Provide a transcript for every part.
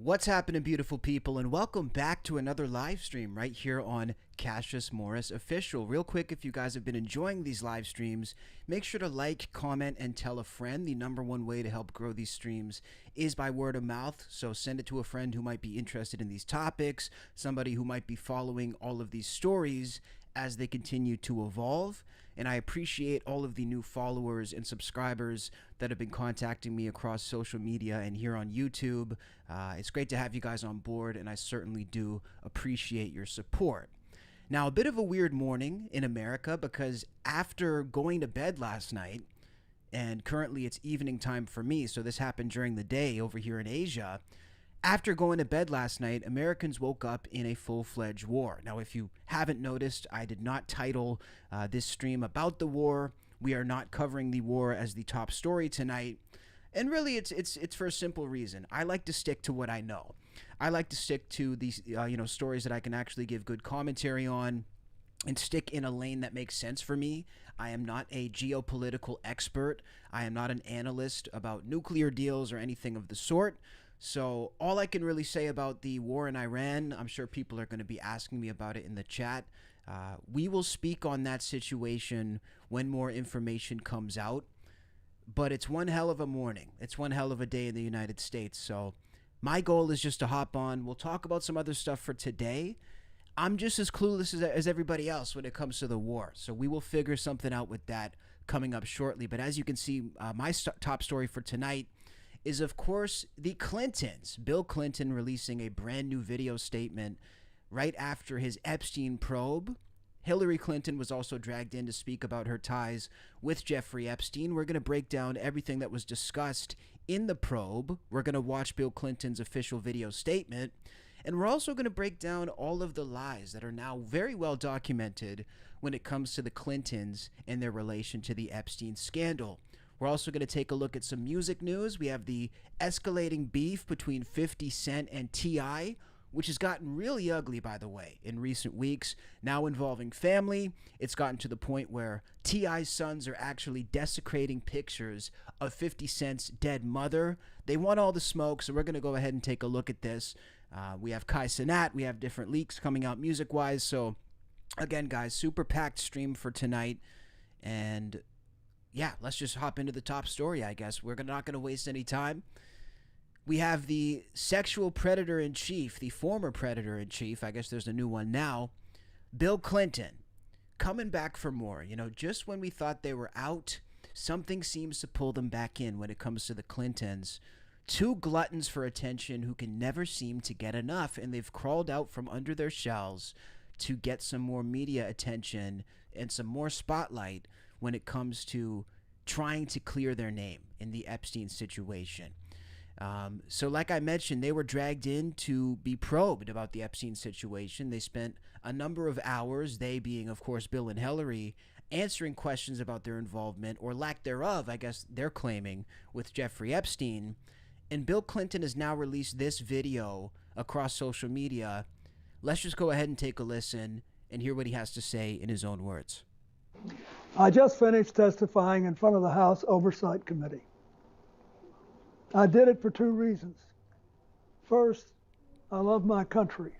What's happening, beautiful people, and welcome back to another live stream right here on Cassius Morris Official. Real quick, if you guys have been enjoying these live streams, make sure to like, comment, and tell a friend. The number one way to help grow these streams is by word of mouth, so send it to a friend who might be interested in these topics, somebody who might be following all of these stories as they continue to evolve. And I appreciate all of the new followers and subscribers that have been contacting me across social media and here on YouTube. It's great to have you guys on board, and I certainly do appreciate your support. Now, a bit of a weird morning in America because after going to bed last night, and currently it's evening time for me, so this happened during the day over here in Asia. After going to bed last night, Americans woke up in a full-fledged war. Now, if you haven't noticed, I did not title this stream about the war. We are not covering the war as the top story tonight. And really, it's for a simple reason. I like to stick to what I know. I like to stick to these stories that I can actually give good commentary on and stick in a lane that makes sense for me. I am not a geopolitical expert. I am not an analyst about nuclear deals or anything of the sort. So all I can really say about the war in Iran, I'm sure people are going to be asking me about it in the chat. We will speak on that situation when more information comes out. But it's one hell of a morning. It's one hell of a day in the United States. So my goal is just to hop on. We'll talk about some other stuff for today. I'm just as clueless as everybody else when it comes to the war. So we will figure something out with that coming up shortly. But as you can see, my top story for tonight is, of course, the Clintons. Bill Clinton releasing a brand new video statement right after his Epstein probe. Hillary Clinton was also dragged in to speak about her ties with Jeffrey Epstein. We're going to break down everything that was discussed in the probe. We're going to watch Bill Clinton's official video statement. And we're also going to break down all of the lies that are now very well documented when it comes to the Clintons and their relation to the Epstein scandal. We're also going to take a look at some music news. We have the escalating beef between 50 Cent and T.I, which has gotten really ugly, by the way, in recent weeks, now involving family. It's gotten to the point where T.I.'s sons are actually desecrating pictures of 50 Cent's dead mother. They want all the smoke, so we're going to go ahead and take a look at this. We have Kai Cenat. We have different leaks coming out music-wise. So, again, guys, super packed stream for tonight. And yeah, let's just hop into the top story, I guess. We're not going to waste any time. We have the sexual predator-in-chief, the former predator-in-chief, I guess there's a new one now, Bill Clinton, coming back for more. You know, just when we thought they were out, something seems to pull them back in when it comes to the Clintons. Two gluttons for attention who can never seem to get enough, and they've crawled out from under their shells to get some more media attention and some more spotlight when it comes to trying to clear their name in the Epstein situation. So like I mentioned, they were dragged in to be probed about the Epstein situation. They spent a number of hours, they being, of course, Bill and Hillary, answering questions about their involvement, or lack thereof, I guess they're claiming, with Jeffrey Epstein. And Bill Clinton has now released this video across social media. Let's just go ahead and take a listen and hear what he has to say in his own words. I just finished testifying in front of the House Oversight Committee. I did it for two reasons. First, I love my country,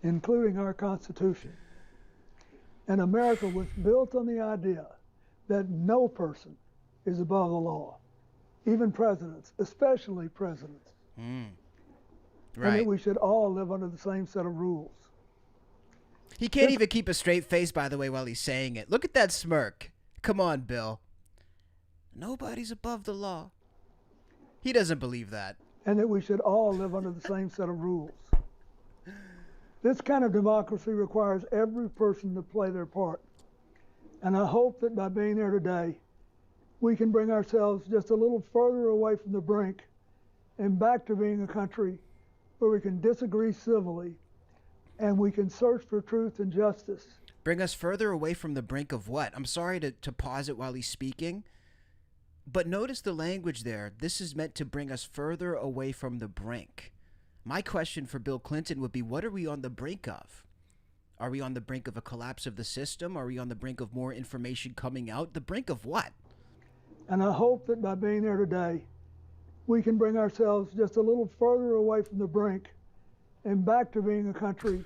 including our Constitution. And America was built on the idea that no person is above the law, even presidents, especially presidents. Right. And that we should all live under the same set of rules. He can't even keep a straight face, by the way, while he's saying it. Look at that smirk. Come on, Bill. Nobody's above the law. He doesn't believe that. And that we should all live under the same set of rules. This kind of democracy requires every person to play their part. And I hope that by being here today, we can bring ourselves just a little further away from the brink and back to being a country where we can disagree civilly and we can search for truth and justice. Bring us further away from the brink of what? I'm sorry to pause it while he's speaking, but notice the language there. This is meant to bring us further away from the brink. My question for Bill Clinton would be, what are we on the brink of? Are we on the brink of a collapse of the system? Are we on the brink of more information coming out? The brink of what? And I hope that by being here today, we can bring ourselves just a little further away from the brink and back to being a country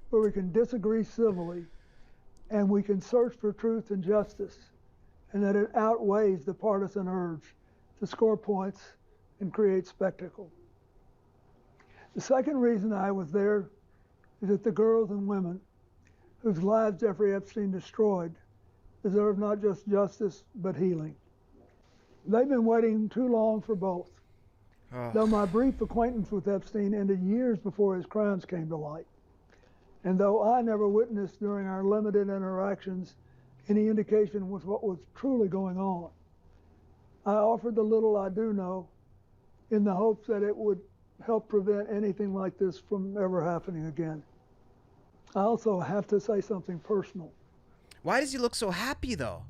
where we can disagree civilly and we can search for truth and justice, and that it outweighs the partisan urge to score points and create spectacle. The second reason I was there is that the girls and women whose lives Jeffrey Epstein destroyed deserve not just justice, but healing. They've been waiting too long for both. Though my brief acquaintance with Epstein ended years before his crimes came to light, and though I never witnessed during our limited interactions any indication with what was truly going on, I offered the little I do know in the hopes that it would help prevent anything like this from ever happening again. I also have to say something personal. Why does he look so happy, though?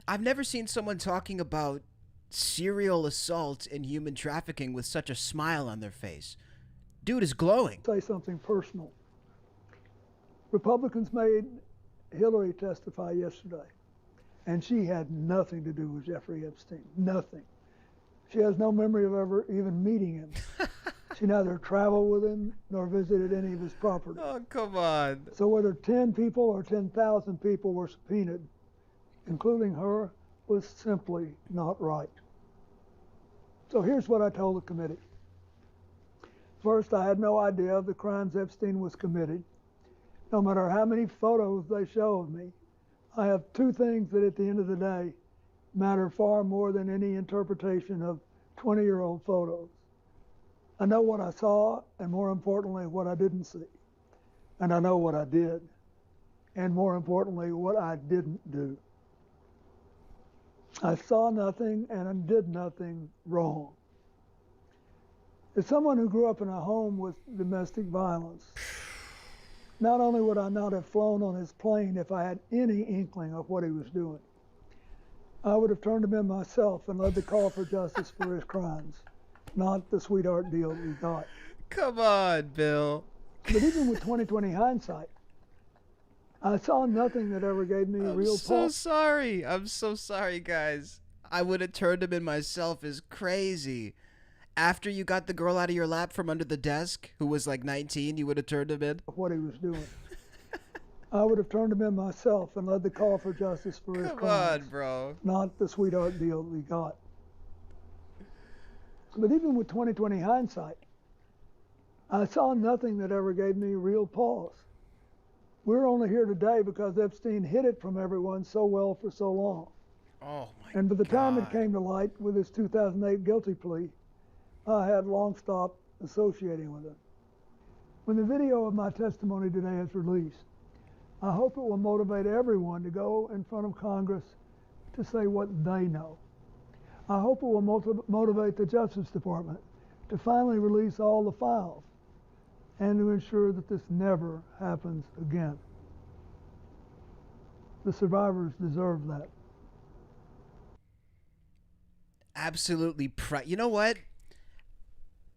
I've never seen someone talking about serial assault and human trafficking with such a smile on their face. Dude is glowing. Say something personal. Republicans made Hillary testify yesterday, and she had nothing to do with Jeffrey Epstein. Nothing. She has no memory of ever even meeting him. She neither traveled with him nor visited any of his property. Oh, come on. So whether 10 people or 10,000 people were subpoenaed, including her, was simply not right. So here's what I told the committee. First, I had no idea of the crimes Epstein was committing. No matter how many photos they show of me, I have two things that at the end of the day matter far more than any interpretation of 20-year-old photos. I know what I saw, and more importantly, what I didn't see. And I know what I did, and more importantly, what I didn't do. I saw nothing and I did nothing wrong. As someone who grew up in a home with domestic violence, not only would I not have flown on his plane if I had any inkling of what he was doing, I would have turned him in myself and led the call for justice for his crimes, not the sweetheart deal that we got. Come on, Bill. But even with 20/20 hindsight, I saw nothing that ever gave me real pause. I'm so sorry, guys. I would have turned him in myself is crazy. After you got the girl out of your lap from under the desk, who was like 19, you would have turned him in? What he was doing. I would have turned him in myself and led the call for justice for his crimes. Come on, bro. Not the sweetheart deal that we got. But even with 20/20 hindsight, I saw nothing that ever gave me real pause. We're only here today because Epstein hid it from everyone so well for so long. Oh, my God. And by the time it came to light with his 2008 guilty plea, I had long stopped associating with him. When the video of my testimony today is released, I hope it will motivate everyone to go in front of Congress to say what they know. I hope it will motivate the Justice Department to finally release all the files and to ensure that this never happens again. The survivors deserve that. Absolutely. You know what?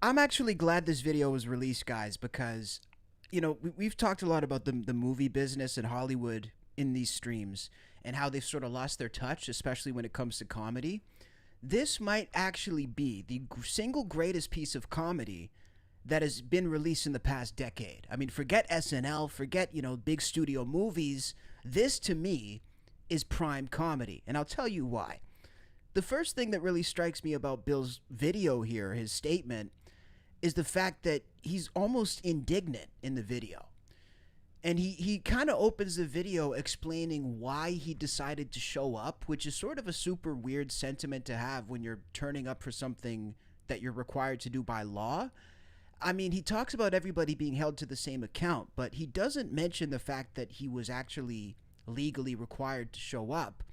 I'm actually glad this video was released, guys, because, you know, we've talked a lot about the movie business in Hollywood in these streams and how they've sort of lost their touch, especially when it comes to comedy. This might actually be the single greatest piece of comedy that has been released in the past decade. I mean, forget SNL, forget, you know, big studio movies. This, to me, is prime comedy, and I'll tell you why. The first thing that really strikes me about Bill's video here, his statement, is the fact that he's almost indignant in the video. And he kind of opens the video explaining why he decided to show up, which is sort of a super weird sentiment to have when you're turning up for something that you're required to do by law. I mean, he talks about everybody being held to the same account, but he doesn't mention the fact that he was actually legally required to show up.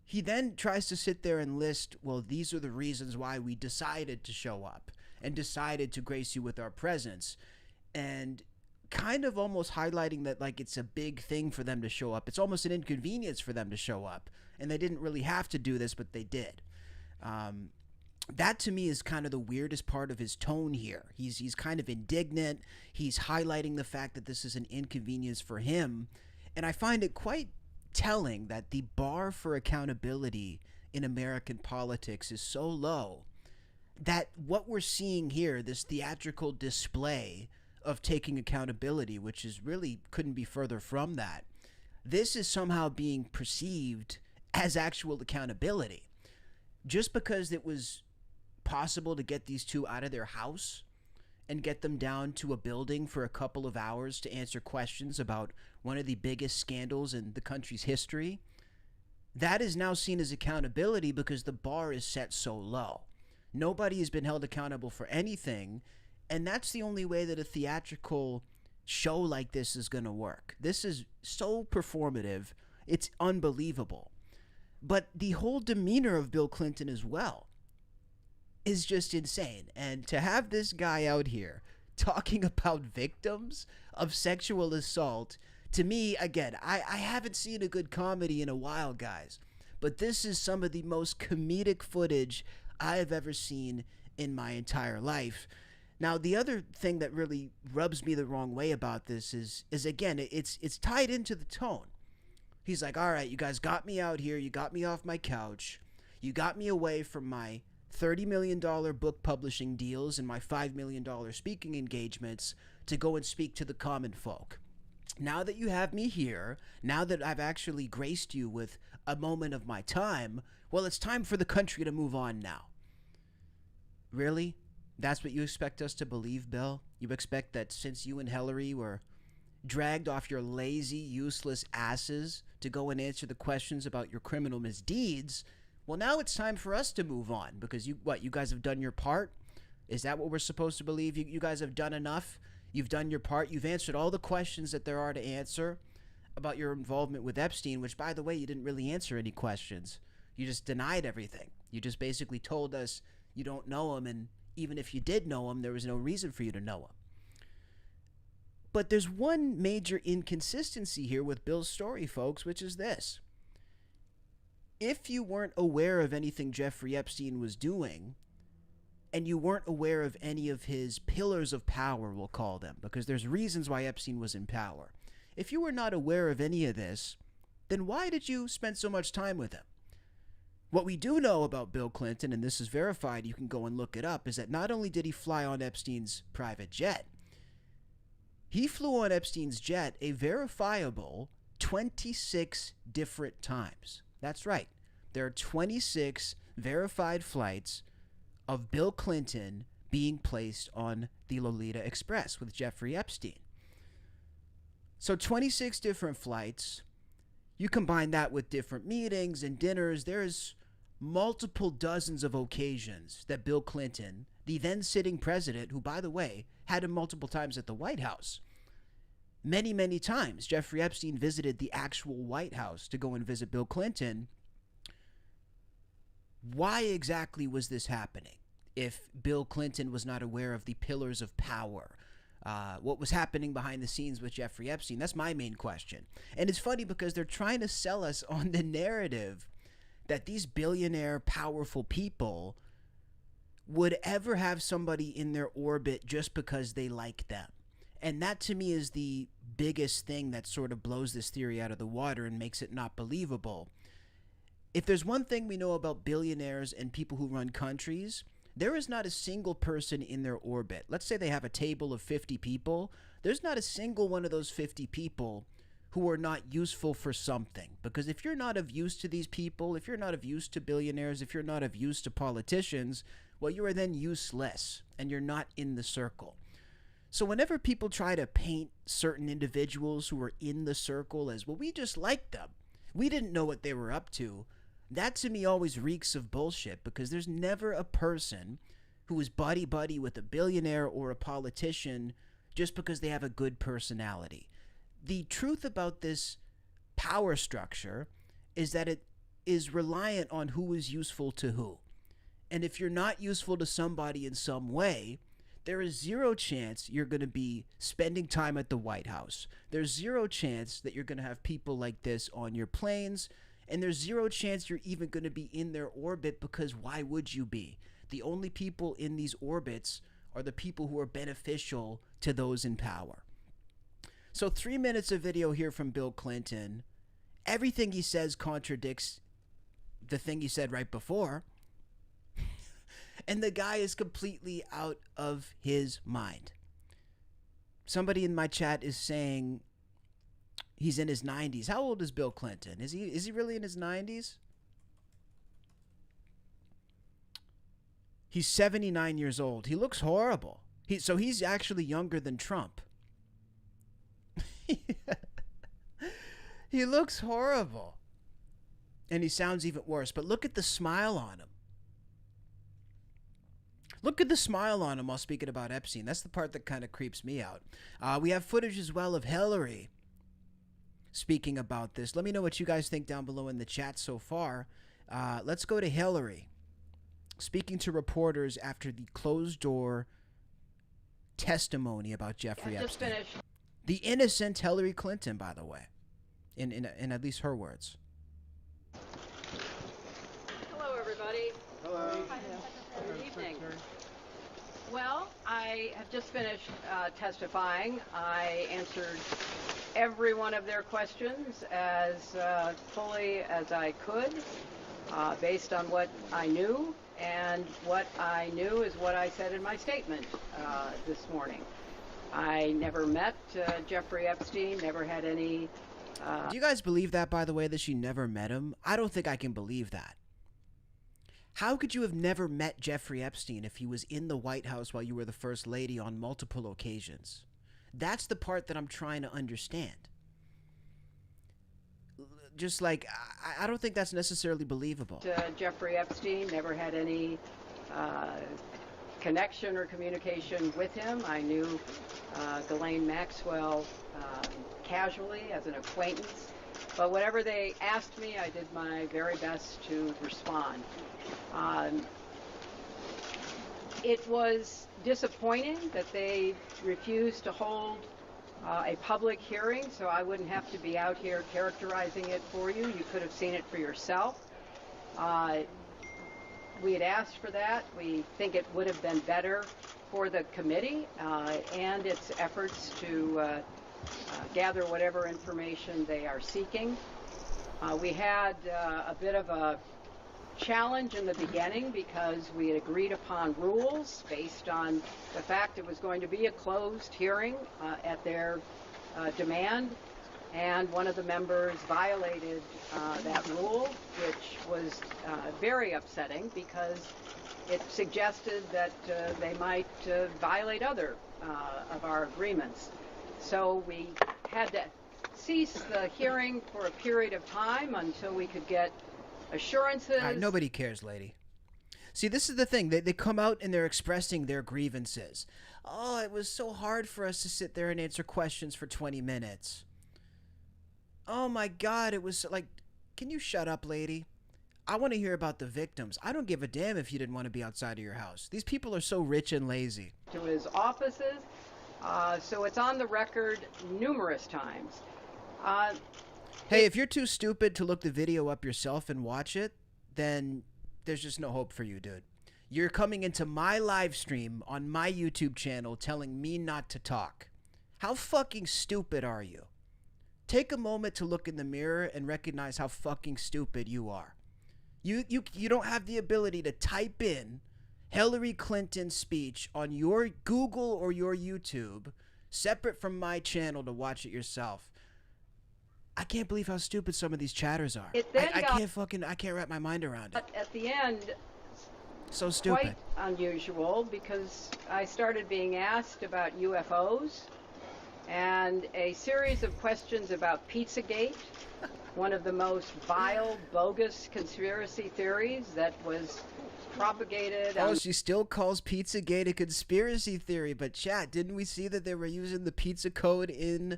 He then tries to sit there and list, well, these are the reasons why we decided to show up and decided to grace you with our presence. And kind of almost highlighting that like it's a big thing for them to show up. It's almost an inconvenience for them to show up. And they didn't really have to do this, but they did. That to me is kind of the weirdest part of his tone here. He's kind of indignant. He's highlighting the fact that this is an inconvenience for him. And I find it quite telling that the bar for accountability in American politics is so low that what we're seeing here, this theatrical display of taking accountability, which is really couldn't be further from that, this is somehow being perceived as actual accountability. Just because it was possible to get these two out of their house and get them down to a building for a couple of hours to answer questions about one of the biggest scandals in the country's history, that is now seen as accountability because the bar is set so low. Nobody has been held accountable for anything, and that's the only way that a theatrical show like this is going to work. This is so performative, it's unbelievable. But the whole demeanor of Bill Clinton as well is just insane. And to have this guy out here talking about victims of sexual assault, to me, again, I haven't seen a good comedy in a while, guys. But this is some of the most comedic footage I have ever seen in my entire life. Now, the other thing that really rubs me the wrong way about this is again, it's tied into the tone. He's like, all right, you guys got me out here. You got me off my couch. You got me away from my $30 million book publishing deals and my $5 million speaking engagements to go and speak to the common folk. Now that you have me here, now that I've actually graced you with a moment of my time, well, it's time for the country to move on now. Really? That's what you expect us to believe, Bill? You expect that since you and Hillary were dragged off your lazy, useless asses to go and answer the questions about your criminal misdeeds, well, now it's time for us to move on because you guys have done your part? Is that what we're supposed to believe? You guys have done enough? You've done your part? You've answered all the questions that there are to answer about your involvement with Epstein, which, by the way, you didn't really answer any questions. You just denied everything. You just basically told us you don't know him, and even if you did know him, there was no reason for you to know him. But there's one major inconsistency here with Bill's story, folks, which is this. If you weren't aware of anything Jeffrey Epstein was doing, and you weren't aware of any of his pillars of power, we'll call them, because there's reasons why Epstein was in power. If you were not aware of any of this, then why did you spend so much time with him? What we do know about Bill Clinton, and this is verified, you can go and look it up, is that not only did he fly on Epstein's private jet, he flew on Epstein's jet a verifiable 26 different times. That's right. There are 26 verified flights of Bill Clinton being placed on the Lolita Express with Jeffrey Epstein. So 26 different flights. You combine that with different meetings and dinners. There's multiple dozens of occasions that Bill Clinton, the then sitting president, who, by the way, had him multiple times at the White House. Many, many times, Jeffrey Epstein visited the actual White House to go and visit Bill Clinton. Why exactly was this happening if Bill Clinton was not aware of the pillars of power? What was happening behind the scenes with Jeffrey Epstein? That's my main question. And it's funny because they're trying to sell us on the narrative that these billionaire, powerful people would ever have somebody in their orbit just because they like them. And that, to me, is the biggest thing that sort of blows this theory out of the water and makes it not believable. If there's one thing we know about billionaires and people who run countries, there is not a single person in their orbit. Let's say they have a table of 50 people. There's not a single one of those 50 people who are not useful for something. Because if you're not of use to these people, if you're not of use to billionaires, if you're not of use to politicians, well, you are then useless and you're not in the circle. So whenever people try to paint certain individuals who are in the circle as, well, we just liked them, we didn't know what they were up to, that to me always reeks of bullshit, because there's never a person who is buddy-buddy with a billionaire or a politician just because they have a good personality. The truth about this power structure is that it is reliant on who is useful to who. And if you're not useful to somebody in some way, there is zero chance you're going to be spending time at the White House. There's zero chance that you're going to have people like this on your planes. And there's zero chance you're even going to be in their orbit, because why would you be? The only people in these orbits are the people who are beneficial to those in power. So 3 minutes of video here from Bill Clinton. Everything he says contradicts the thing he said right before. And the guy is completely out of his mind. Somebody in my chat is saying he's in his 90s. How old is Bill Clinton? Is he really in his 90s? He's 79 years old. He looks horrible. So he's actually younger than Trump. He looks horrible. And he sounds even worse. But look at the smile on him. Look at the smile on him while speaking about Epstein. That's the part that kind of creeps me out. We have footage as well of Hillary speaking about this. Let me know what you guys think down below in the chat so far. Let's go to Hillary speaking to reporters after the closed-door testimony about Jeffrey Epstein. Finished. The innocent Hillary Clinton, by the way, in at least her words. Hello, everybody. Hello. Good evening. Well, I have just finished testifying. I answered every one of their questions as fully as I could, based on what I knew. And what I knew is what I said in my statement this morning. I never met Jeffrey Epstein, never had any... Do you guys believe that, by the way, that she never met him? I don't think I can believe that. How could you have never met Jeffrey Epstein if he was in the White House while you were the First Lady on multiple occasions? That's the part that I'm trying to understand. Just like, I don't think that's necessarily believable. Jeffrey Epstein, never had any connection or communication with him. I knew Ghislaine Maxwell casually as an acquaintance. But whatever they asked me, I did my very best to respond. It was disappointing that they refused to hold a public hearing, so I wouldn't have to be out here characterizing it for you. You could have seen it for yourself. We had asked for that. We think it would have been better for the committee and its efforts to gather whatever information they are seeking. We had a bit of a challenge in the beginning because we had agreed upon rules based on the fact it was going to be a closed hearing at their demand, and one of the members violated that rule, which was very upsetting because it suggested that they might violate other of our agreements. So we had to cease the hearing for a period of time until we could get assurances. All right, nobody cares, lady. See, this is the thing. They come out and they're expressing their grievances. Oh, it was so hard for us to sit there and answer questions for 20 minutes. Oh my God, it was like, can you shut up, lady? I want to hear about the victims. I don't give a damn if you didn't want to be outside of your house. These people are so rich and lazy. To his offices, so it's on the record numerous times. Hey, if you're too stupid to look the video up yourself and watch it, then there's just no hope for you, dude. You're coming into my live stream on my YouTube channel telling me not to talk. How fucking stupid are you? Take a moment to look in the mirror and recognize how fucking stupid you are. You don't have the ability to type in Hillary Clinton's speech on your Google or your YouTube, separate from my channel, to watch it yourself. I can't believe how stupid some of these chatters are. I can't wrap my mind around it. At the end, so stupid. Quite unusual, because I started being asked about UFOs and a series of questions about Pizzagate, one of the most vile, bogus conspiracy theories that was propagated. Oh, she still calls Pizzagate a conspiracy theory, but chat, didn't we see that they were using the pizza code in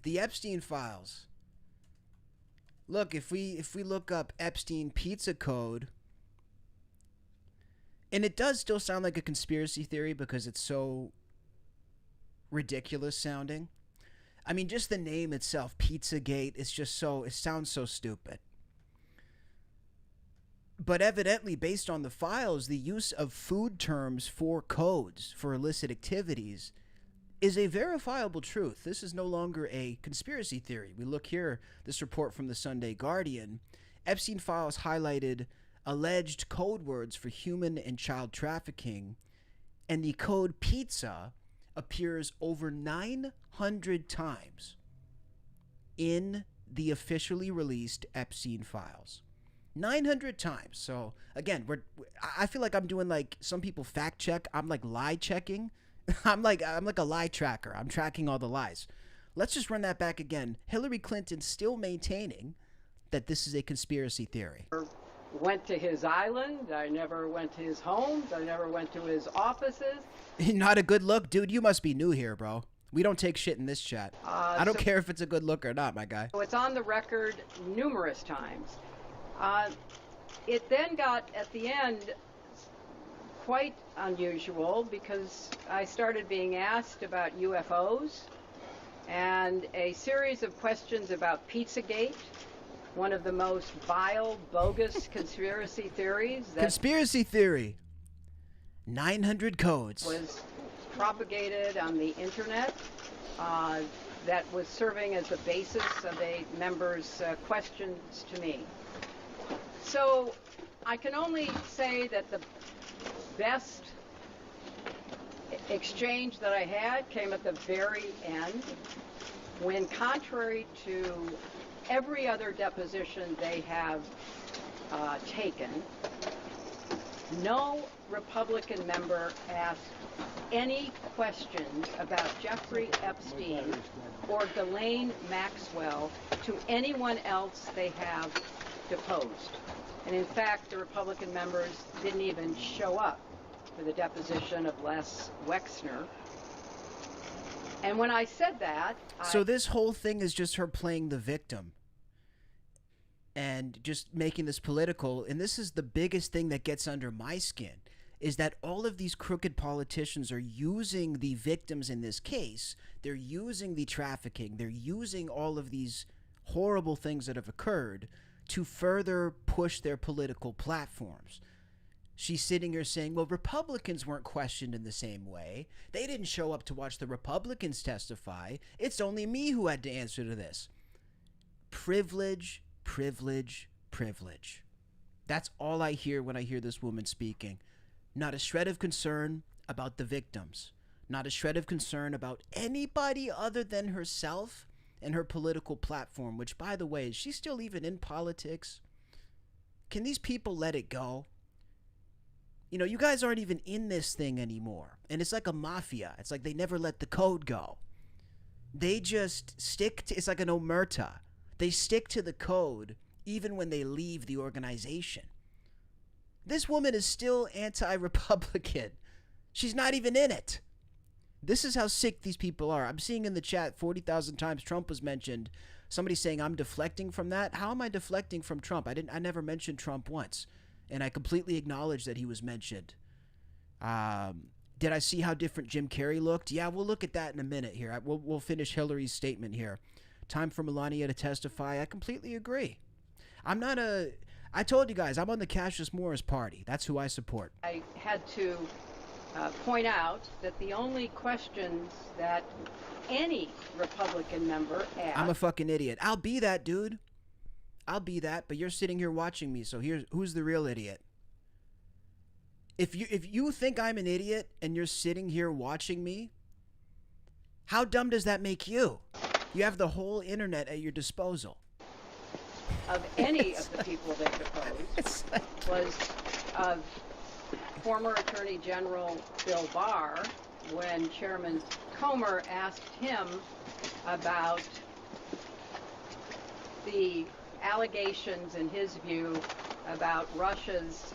the Epstein files? Look, if we look up Epstein pizza code, and it does still sound like a conspiracy theory because it's so ridiculous sounding. I mean, just the name itself, Pizzagate, is just so, it sounds so stupid. But evidently, based on the files, the use of food terms for codes for illicit activities is a verifiable truth. This is no longer a conspiracy theory. We look here, this report from the Sunday Guardian. Epstein files highlighted alleged code words for human and child trafficking, and the code pizza appears over 900 times in the officially released Epstein files. 900 times. So again, I feel like I'm doing like some people fact check. I'm like lie checking. I'm like a lie tracker. I'm tracking all the lies. Let's just run that back again. Hillary Clinton still maintaining that this is a conspiracy theory. Went to his island. I never went to his homes. I never went to his offices. Not a good look? Dude, you must be new here, bro. We don't take shit in this chat. I don't care if it's a good look or not, my guy. So it's on the record numerous times. It then got, at the end, quite unusual because I started being asked about UFOs and a series of questions about Pizzagate, one of the most vile, bogus conspiracy theories. Conspiracy theory. 900 codes. Was propagated on the internet that was serving as the basis of a member's questions to me. So I can only say that the best exchange that I had came at the very end, when, contrary to every other deposition they have taken, no Republican member asked any questions about Jeffrey Epstein or Ghislaine Maxwell to anyone else they have deposed. And in fact, the Republican members didn't even show up for the deposition of Les Wexner. And when I said that... So this whole thing is just her playing the victim and just making this political. And this is the biggest thing that gets under my skin, is that all of these crooked politicians are using the victims in this case. They're using the trafficking. They're using all of these horrible things that have occurred to further push their political platforms. She's sitting here saying, well, Republicans weren't questioned in the same way. They didn't show up to watch the Republicans testify. It's only me who had to answer to this. Privilege, privilege, privilege. That's all I hear when I hear this woman speaking. Not a shred of concern about the victims. Not a shred of concern about anybody other than herself and her political platform, which, by the way, is she still even in politics? Can these people let it go? You know, you guys aren't even in this thing anymore. And it's like a mafia. It's like they never let the code go. They just stick to, it's like an omerta. They stick to the code even when they leave the organization. This woman is still anti-Republican. She's not even in it. This is how sick these people are. I'm seeing in the chat 40,000 times Trump was mentioned. Somebody saying I'm deflecting from that. How am I deflecting from Trump? I never mentioned Trump once. And I completely acknowledge that he was mentioned. Did I see how different Jim Carrey looked? Yeah, we'll look at that in a minute here. We'll finish Hillary's statement here. Time for Melania to testify. I completely agree. I told you guys, I'm on the Cassius Morris party. That's who I support. I had to point out that the only questions that any Republican member asked... I'm a fucking idiot. I'll be that, dude. I'll be that, but you're sitting here watching me, so who's the real idiot? If you think I'm an idiot and you're sitting here watching me, how dumb does that make you? You have the whole internet at your disposal. Of any of the people they deposed was of former Attorney General Bill Barr, when Chairman Comer asked him about the allegations, in his view, about Russia's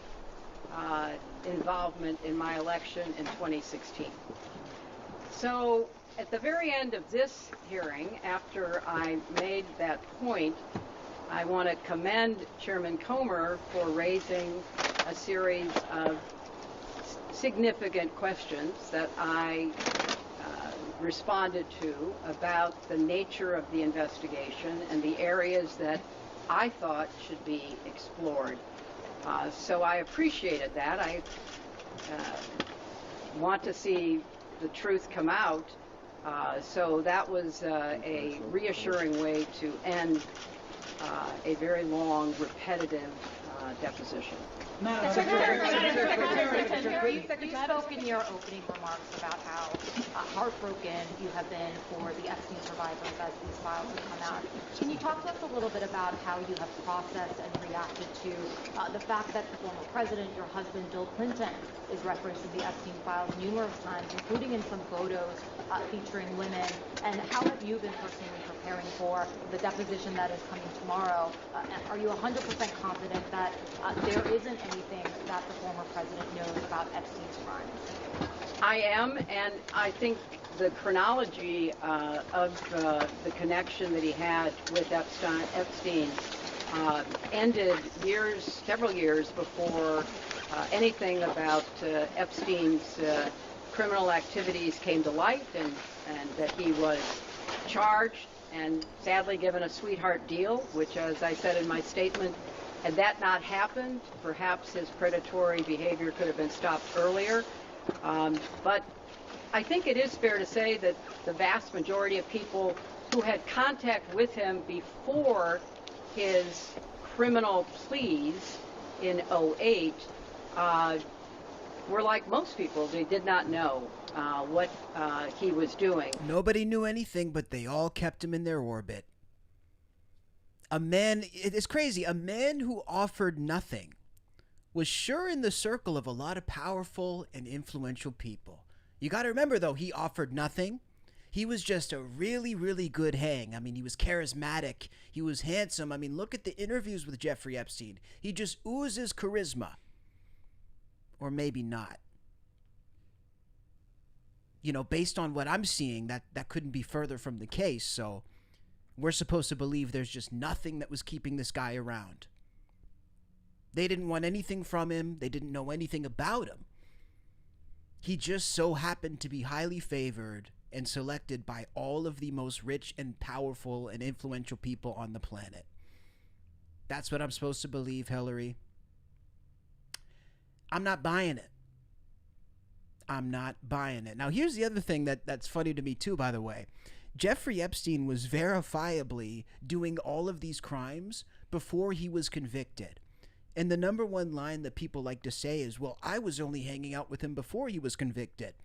involvement in my election in 2016. So at the very end of this hearing, after I made that point, I want to commend Chairman Comer for raising a series of significant questions that I responded to about the nature of the investigation and the areas that I thought should be explored. So I appreciated that. I want to see the truth come out. So that was a reassuring way to end a very long, repetitive deposition. Secretary, you spoke in your opening remarks about how heartbroken you have been for the Epstein survivors as these files have come out. Can you talk to us a little bit about how you have processed and reacted to the fact that the former president, your husband, Bill Clinton, is referenced in the Epstein files numerous times, including in some photos featuring women? And how have you been personally preparing for the deposition that is coming tomorrow? Are you 100% confident that there isn't anything that the former president knows about Epstein's crimes? I am, and I think the chronology of the connection that he had with Epstein ended several years before anything about Epstein's criminal activities came to light, and that he was charged and sadly given a sweetheart deal, which, as I said in my statement, had that not happened, perhaps his predatory behavior could have been stopped earlier. But I think it is fair to say that the vast majority of people who had contact with him before his criminal pleas in 2008 were like most people. They did not know what he was doing. Nobody knew anything, but they all kept him in their orbit. A man, it's crazy, a man who offered nothing was sure in the circle of a lot of powerful and influential people. You got to remember, though, he offered nothing. He was just a really, really good hang. I mean, he was charismatic. He was handsome. I mean, look at the interviews with Jeffrey Epstein. He just oozes charisma. Or maybe not. You know, based on what I'm seeing, that couldn't be further from the case. So we're supposed to believe there's just nothing that was keeping this guy around. They didn't want anything from him. They didn't know anything about him. He just so happened to be highly favored and selected by all of the most rich and powerful and influential people on the planet. That's what I'm supposed to believe, Hillary. I'm not buying it. I'm not buying it. Now, here's the other thing that's funny to me, too, by the way. Jeffrey Epstein was verifiably doing all of these crimes before he was convicted. And the number one line that people like to say is, well, I was only hanging out with him before he was convicted.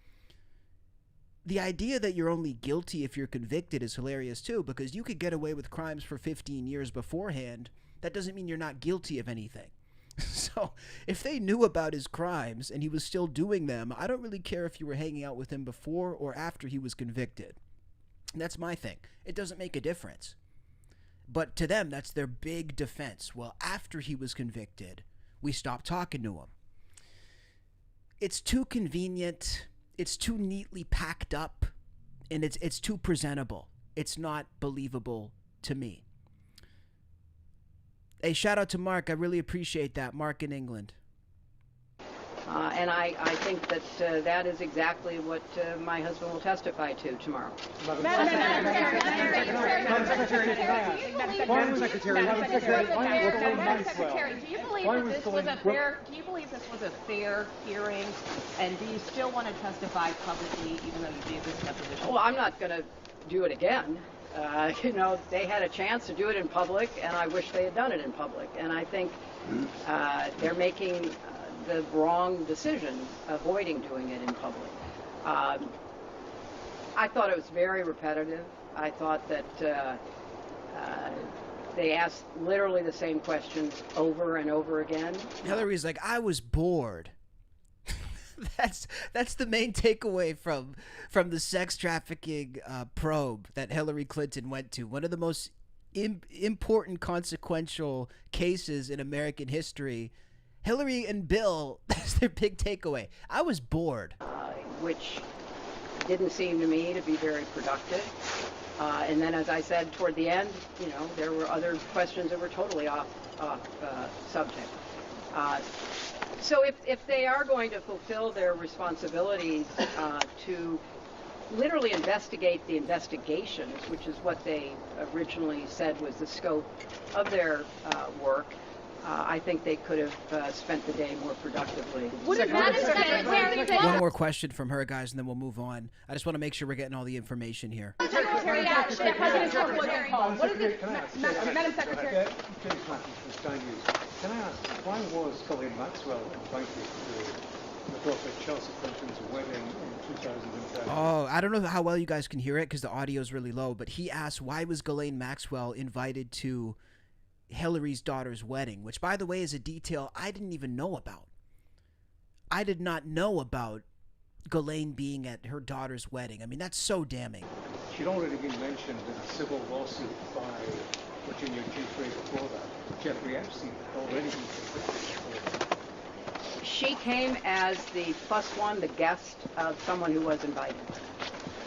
The idea that you're only guilty if you're convicted is hilarious, too, because you could get away with crimes for 15 years beforehand. That doesn't mean you're not guilty of anything. So if they knew about his crimes and he was still doing them, I don't really care if you were hanging out with him before or after he was convicted. And that's my thing. It doesn't make a difference. But to them, that's their big defense. Well, after he was convicted, we stopped talking to him. It's too convenient. It's too neatly packed up. And it's too presentable. It's not believable to me. Hey, shout out to Mark. I really appreciate that. Mark in England. And I think that that is exactly what my husband will testify to tomorrow. Madam Secretary, do you believe this was a fair hearing? And do you still want to testify publicly, even though you gave this deposition? Well, I'm not going to do it again. You know, they had a chance to do it in public, and I wish they had done it in public. And I think they're making the wrong decision, avoiding doing it in public. I thought it was very repetitive. I thought that they asked literally the same questions over and over again. Hillary's like, I was bored. That's the main takeaway from the sex trafficking probe that Hillary Clinton went to. One of the most important, consequential cases in American history. Hillary and Bill, that's their big takeaway. I was bored. Which didn't seem to me to be very productive. And then, as I said, toward the end, you know, there were other questions that were totally off subject. So if they are going to fulfill their responsibilities to literally investigate the investigations, which is what they originally said was the scope of their work, I think they could have spent the day more productively. One more question from her, guys, and then we'll move on. I just want to make sure we're getting all the information here. Secretary, President Trump was involved. What is it, Madam Secretary? Can I ask, why was Ghislaine Maxwell invited to the daughter of Chelsea Clinton's wedding in 2010? Oh, I don't know how well you guys can hear it because the audio is really low, but he asked, why was Ghislaine Maxwell invited to Hillary's daughter's wedding, which, by the way, is a detail I didn't even know about. I did not know about Ghislaine being at her daughter's wedding. I mean, that's so damning. She'd already been mentioned in a civil lawsuit by Virginia Giuffre before that. Jeffrey Epstein had already been convicted before. She came as the plus one, the guest of someone who was invited.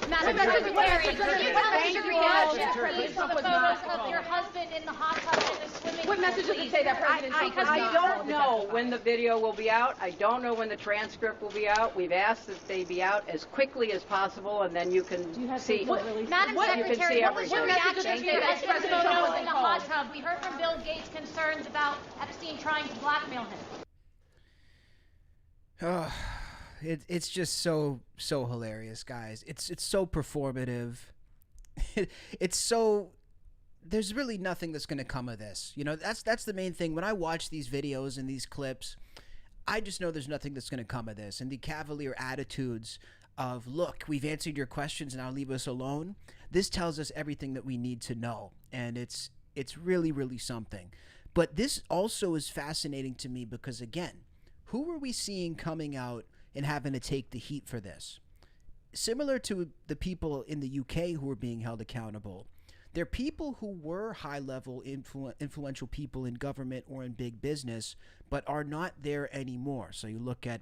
Madam Secretary, can you tell us your reaction, please, to the photos of your husband in the hot tub in the swimming pool? What message does it say that President Trump was I don't know when the video will be out. I don't know when the transcript will be out. We've asked that they be out as quickly as possible, and then you can see. Madam Secretary, what was your reaction to those photos in the hot tub? We heard from Bill Gates concerns about Epstein trying to blackmail him. It's just so hilarious, guys. It's so performative. It's so, there's really nothing that's going to come of this. You know, that's the main thing. When I watch these videos and these clips, I just know there's nothing that's going to come of this. And the cavalier attitudes of, look, we've answered your questions, now leave us alone. This tells us everything that we need to know. And it's really, really something. But this also is fascinating to me because, again, who are we seeing coming out and having to take the heat for this? Similar to the people in the UK who are being held accountable, they're people who were high-level influential people in government or in big business, but are not there anymore. So you look at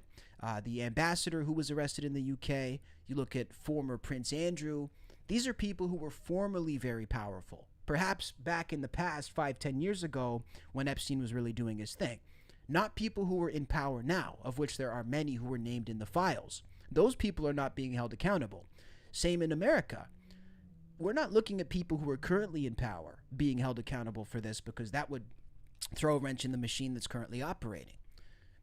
the ambassador who was arrested in the UK, you look at former Prince Andrew. These are people who were formerly very powerful, perhaps back in the past 5-10 years ago when Epstein was really doing his thing. Not people who are in power now, of which there are many who were named in the files. Those people are not being held accountable. Same in America. We're not looking at people who are currently in power being held accountable for this because that would throw a wrench in the machine that's currently operating.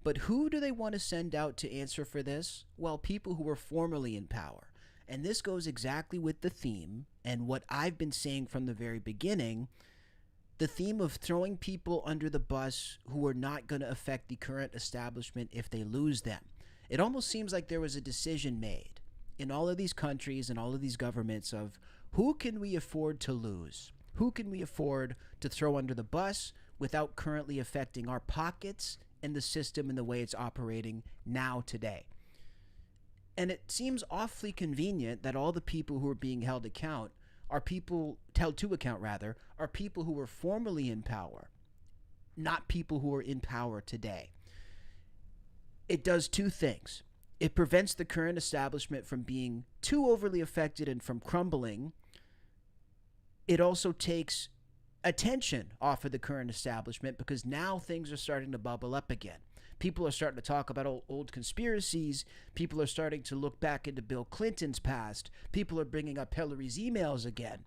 But who do they want to send out to answer for this? Well, people who were formerly in power. And this goes exactly with the theme and what I've been saying from the very beginning, the theme of throwing people under the bus who are not going to affect the current establishment if they lose them. It almost seems like there was a decision made in all of these countries and all of these governments of who can we afford to lose? Who can we afford to throw under the bus without currently affecting our pockets and the system and the way it's operating now today? And it seems awfully convenient that all the people who are being held to account are people who were formerly in power, not people who are in power today. It does two things. It prevents the current establishment from being too overly affected and from crumbling. It also takes attention off of the current establishment because now things are starting to bubble up again. People are starting to talk about old conspiracies. People are starting to look back into Bill Clinton's past. People are bringing up Hillary's emails again.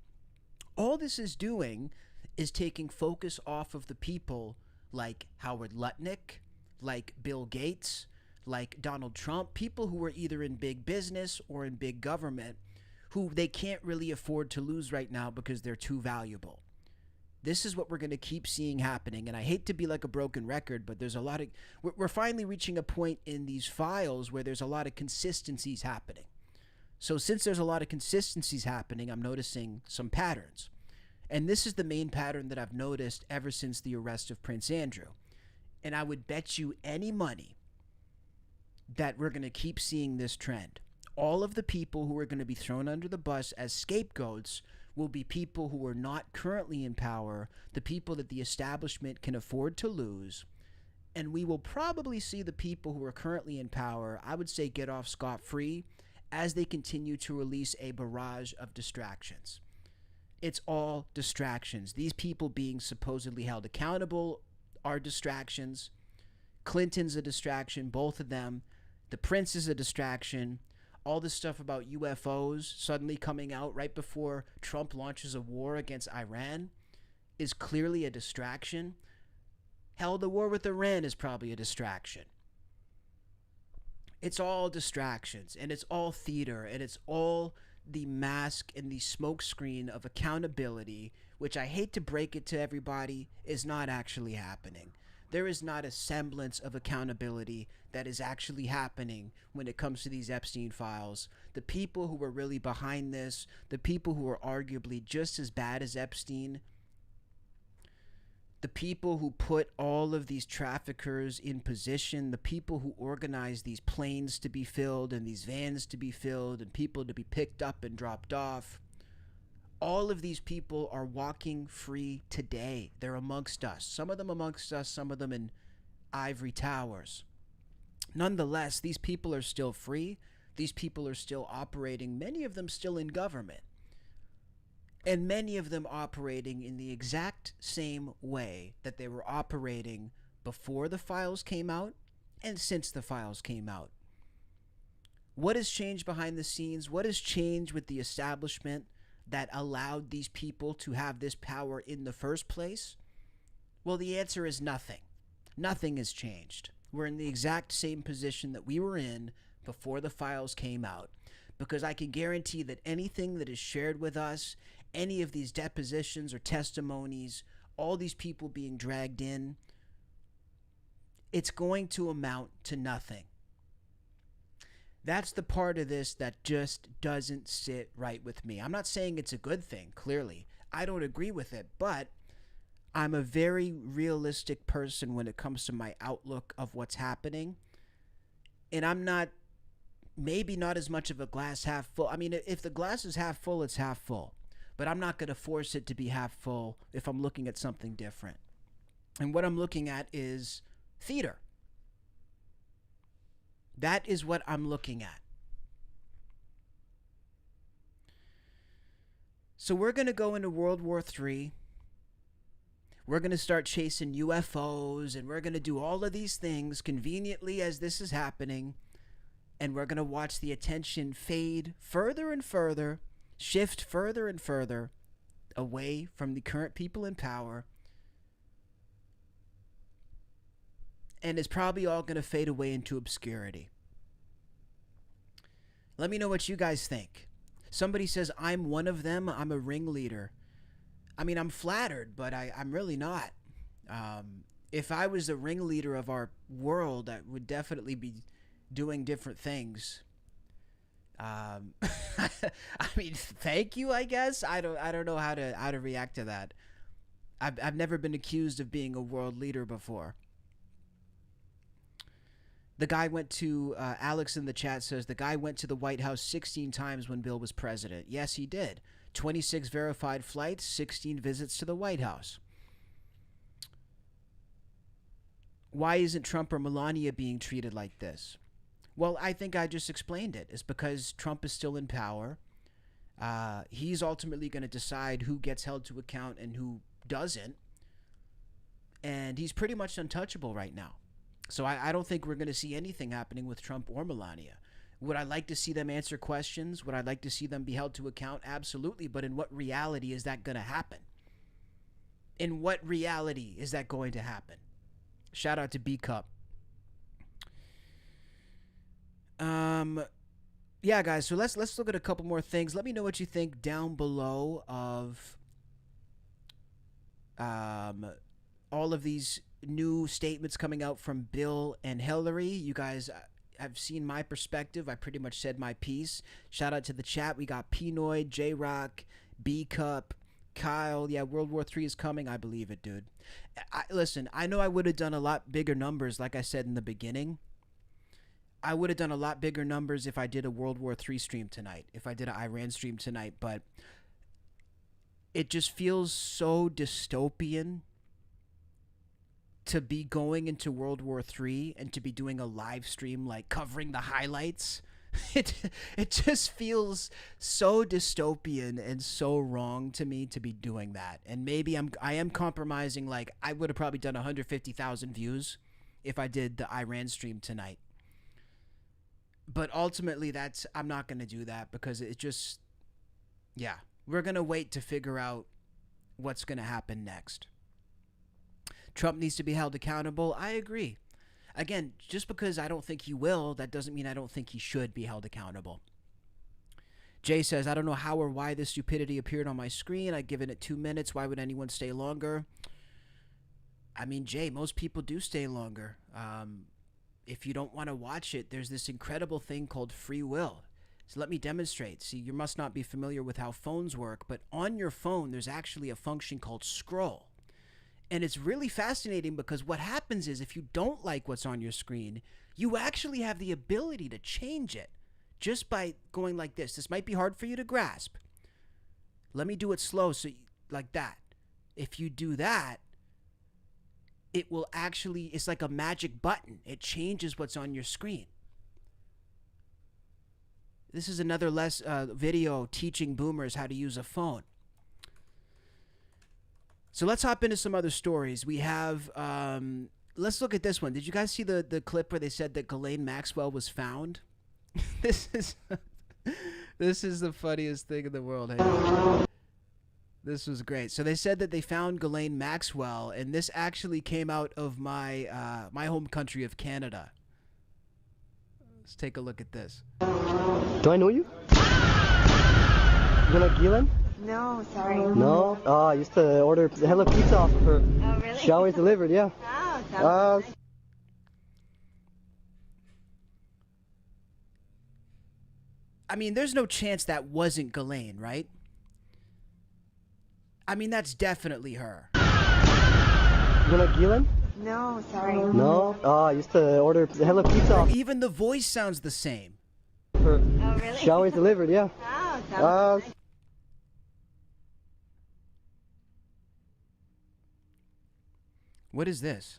All this is doing is taking focus off of the people like Howard Lutnick, like Bill Gates, like Donald Trump, people who are either in big business or in big government who they can't really afford to lose right now because they're too valuable. This is what we're going to keep seeing happening. And I hate to be like a broken record, but there's a lot of, we're finally reaching a point in these files where there's a lot of consistencies happening. So since there's a lot of consistencies happening, I'm noticing some patterns. And this is the main pattern that I've noticed ever since the arrest of Prince Andrew. And I would bet you any money that we're going to keep seeing this trend. All of the people who are going to be thrown under the bus as scapegoats will be people who are not currently in power, the people that the establishment can afford to lose. And we will probably see the people who are currently in power, I would say, get off scot-free as they continue to release a barrage of distractions. It's all distractions. These people being supposedly held accountable are distractions. Clinton's a distraction, both of them. The prince is a distraction. All this stuff about UFOs suddenly coming out right before Trump launches a war against Iran is clearly a distraction. Hell, the war with Iran is probably a distraction. It's all distractions, and it's all theater, and it's all the mask and the smokescreen of accountability, which I hate to break it to everybody, is not actually happening. There is not a semblance of accountability that is actually happening when it comes to these Epstein files. The people who were really behind this, the people who are arguably just as bad as Epstein, the people who put all of these traffickers in position, the people who organized these planes to be filled and these vans to be filled and people to be picked up and dropped off, all of these people are walking free today. They're amongst us. Some of them amongst us, some of them in ivory towers. Nonetheless, these people are still free. These people are still operating, many of them still in government. And many of them operating in the exact same way that they were operating before the files came out and since the files came out. What has changed behind the scenes? What has changed with the establishment that allowed these people to have this power in the first place? Well, the answer is nothing. Nothing has changed. We're in the exact same position that we were in before the files came out, because I can guarantee that anything that is shared with us, any of these depositions or testimonies, all these people being dragged in, it's going to amount to nothing. That's the part of this that just doesn't sit right with me. I'm not saying it's a good thing, clearly. I don't agree with it, but I'm a very realistic person when it comes to my outlook of what's happening. And I'm not, maybe not as much of a glass half full. I mean, if the glass is half full, it's half full. But I'm not going to force it to be half full if I'm looking at something different. And what I'm looking at is theater. That is what I'm looking at. So we're going to go into World War III. We're going to start chasing UFOs, and we're going to do all of these things conveniently as this is happening. And we're going to watch the attention fade further and further, shift further and further away from the current people in power. And it's probably all going to fade away into obscurity. Let me know what you guys think. Somebody says, I'm one of them. I'm a ringleader. I mean, I'm flattered, but I'm really not. If I was the ringleader of our world, I would definitely be doing different things. I mean, thank you, I guess. I don't know how to react to that. I've never been accused of being a world leader before. The guy went to, Alex in the chat says, the guy went to the White House 16 times when Bill was president. Yes, he did. 26 verified flights, 16 visits to the White House. Why isn't Trump or Melania being treated like this? Well, I think I just explained it. It's because Trump is still in power. He's ultimately going to decide who gets held to account and who doesn't. And he's pretty much untouchable right now. So I don't think we're going to see anything happening with Trump or Melania. Would I like to see them answer questions? Would I like to see them be held to account? Absolutely. But in what reality is that going to happen? In what reality is that going to happen? Shout out to B Cup. Yeah, guys. So let's look at a couple more things. Let me know what you think down below of all of these new statements coming out from Bill and Hillary. You guys have seen my perspective. I pretty much said my piece. Shout out to the chat. We got Pinoid, J-Rock, B-Cup, Kyle. Yeah, World War III is coming. I believe it, dude. Listen, I know I would have done a lot bigger numbers, like I said in the beginning. I would have done a lot bigger numbers if I did a World War III stream tonight, if I did an Iran stream tonight, but it just feels so dystopian to be going into World War III and to be doing a live stream, like covering the highlights. It just feels so dystopian and so wrong to me to be doing that. And maybe I am compromising. Like, I would have probably done 150,000 views if I did the Iran stream tonight. But ultimately, I'm not going to do that because it just, yeah, we're going to wait to figure out what's going to happen next. Trump needs to be held accountable. I agree. Again, just because I don't think he will, that doesn't mean I don't think he should be held accountable. Jay says, I don't know how or why this stupidity appeared on my screen. I'd given it 2 minutes. Why would anyone stay longer? I mean, Jay, most people do stay longer. If you don't want to watch it, there's this incredible thing called free will. So let me demonstrate. See, you must not be familiar with how phones work, but on your phone, there's actually a function called scroll. And it's really fascinating because what happens is if you don't like what's on your screen, you actually have the ability to change it just by going like this. This might be hard for you to grasp. Let me do it slow, so like that. If you do that, it will actually, it's like a magic button. It changes what's on your screen. This is another video teaching boomers how to use a phone. So let's hop into some other stories. We have, let's look at this one. Did you guys see the clip where they said that Ghislaine Maxwell was found? This is the funniest thing in the world. This was great. So they said that they found Ghislaine Maxwell, and this actually came out of my my home country of Canada. Let's take a look at this. Do I know you? You know Ghislaine? No, sorry. No? Oh, I used to order Hello Pizza off of her. Oh, really? She always delivered, yeah. Oh, sounds nice. I mean, there's no chance that wasn't Ghislaine, right? I mean, that's definitely her. You know Ghislaine? No, sorry. No? Oh, I used to order Hello Pizza off Even the voice sounds the same. her. Oh, really? She always delivered, yeah. Oh, sounds nice. What is this?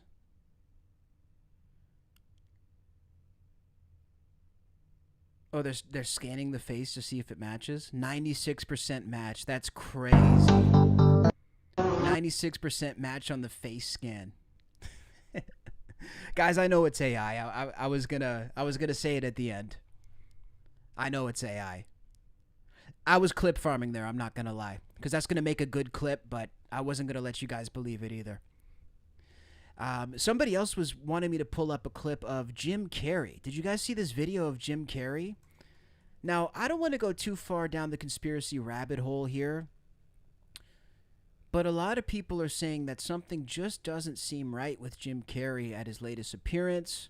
Oh, they're scanning the face to see if it matches. 96% match. That's crazy. 96% match on the face scan. Guys, I know it's AI. I was gonna say it at the end. I know it's AI. I was clip farming there. I'm not gonna lie, because that's gonna make a good clip, but I wasn't gonna let you guys believe it either. Somebody else was wanting me to pull up a clip of Jim Carrey. Did you guys see this video of Jim Carrey? Now, I don't want to go too far down the conspiracy rabbit hole here, but a lot of people are saying that something just doesn't seem right with Jim Carrey at his latest appearance.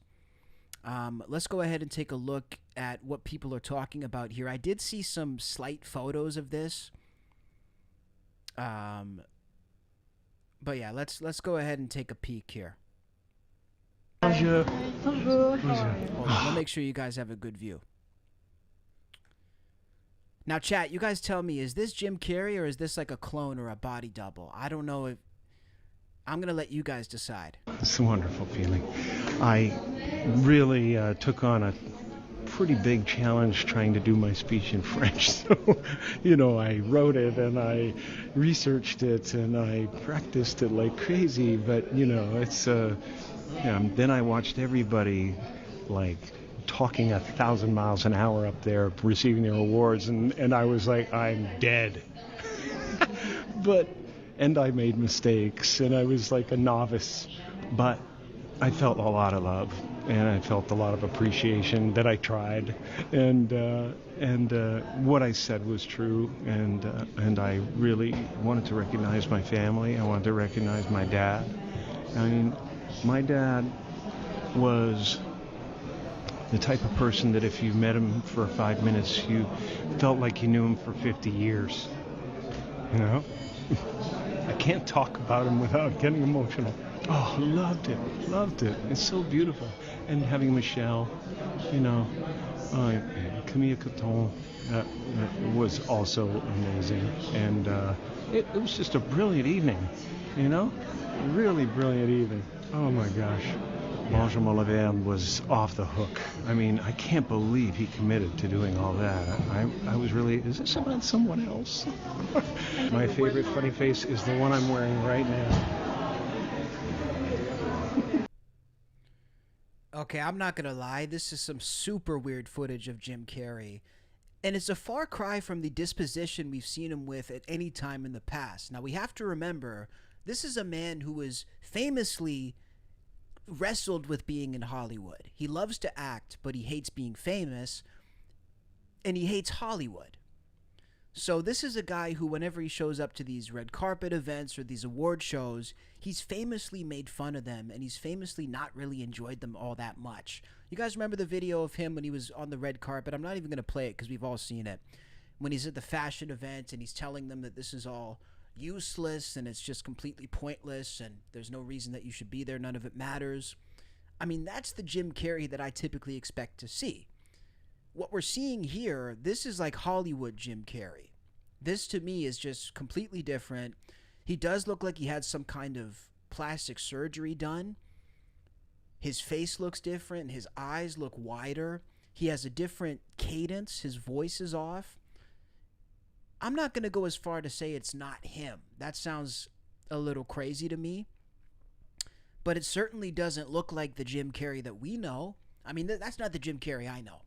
Let's go ahead and take a look at what people are talking about here. I did see some slight photos of this. But yeah, let's go ahead and take a peek here. Bonjour. Hold on, let me make sure you guys have a good view. Now, chat, you guys tell me, is this Jim Carrey or is this like a clone or a body double? I don't know if... I'm going to let you guys decide. It's a wonderful feeling. I really took on a pretty big challenge trying to do my speech in French. So, I wrote it and I researched it and I practiced it like crazy. But, it's... then I watched everybody, talking 1,000 miles an hour up there, receiving their awards, and I was like, I'm dead. And I made mistakes, and I was like a novice, but I felt a lot of love, and I felt a lot of appreciation that I tried, and what I said was true, and I really wanted to recognize my family. I wanted to recognize my dad. I mean, my dad was the type of person that if you met him for 5 minutes, you felt like you knew him for 50 years. I can't talk about him without getting emotional. Oh, loved it. It's so beautiful. And having Michelle, Camille Coton, that was also amazing. And it was just a brilliant evening, really brilliant evening. Oh my gosh. Benjamin Laverne was off the hook. I mean, I can't believe he committed to doing all that. I was really, is this about someone else? My favorite funny face is the one I'm wearing right now. Okay, I'm not going to lie. This is some super weird footage of Jim Carrey. And it's a far cry from the disposition we've seen him with at any time in the past. Now, we have to remember This is a man who was famously wrestled with being in Hollywood. He loves to act, but he hates being famous, and he hates Hollywood. So this is a guy who, whenever he shows up to these red carpet events or these award shows, he's famously made fun of them, and he's famously not really enjoyed them all that much. You guys remember the video of him when he was on the red carpet? I'm not even going to play it because we've all seen it. When he's at the fashion event and he's telling them that this is all useless and it's just completely pointless and there's no reason that you should be there, none of it matters. I mean, that's the Jim Carrey that I typically expect to see. What we're seeing here, this is like Hollywood Jim Carrey. This to me is just completely different. He does look like he had some kind of plastic surgery done. His face looks different. His eyes look wider. He has a different cadence. His voice is off. I'm not going to go as far to say it's not him. That sounds a little crazy to me. But it certainly doesn't look like the Jim Carrey that we know. I mean, that's not the Jim Carrey I know.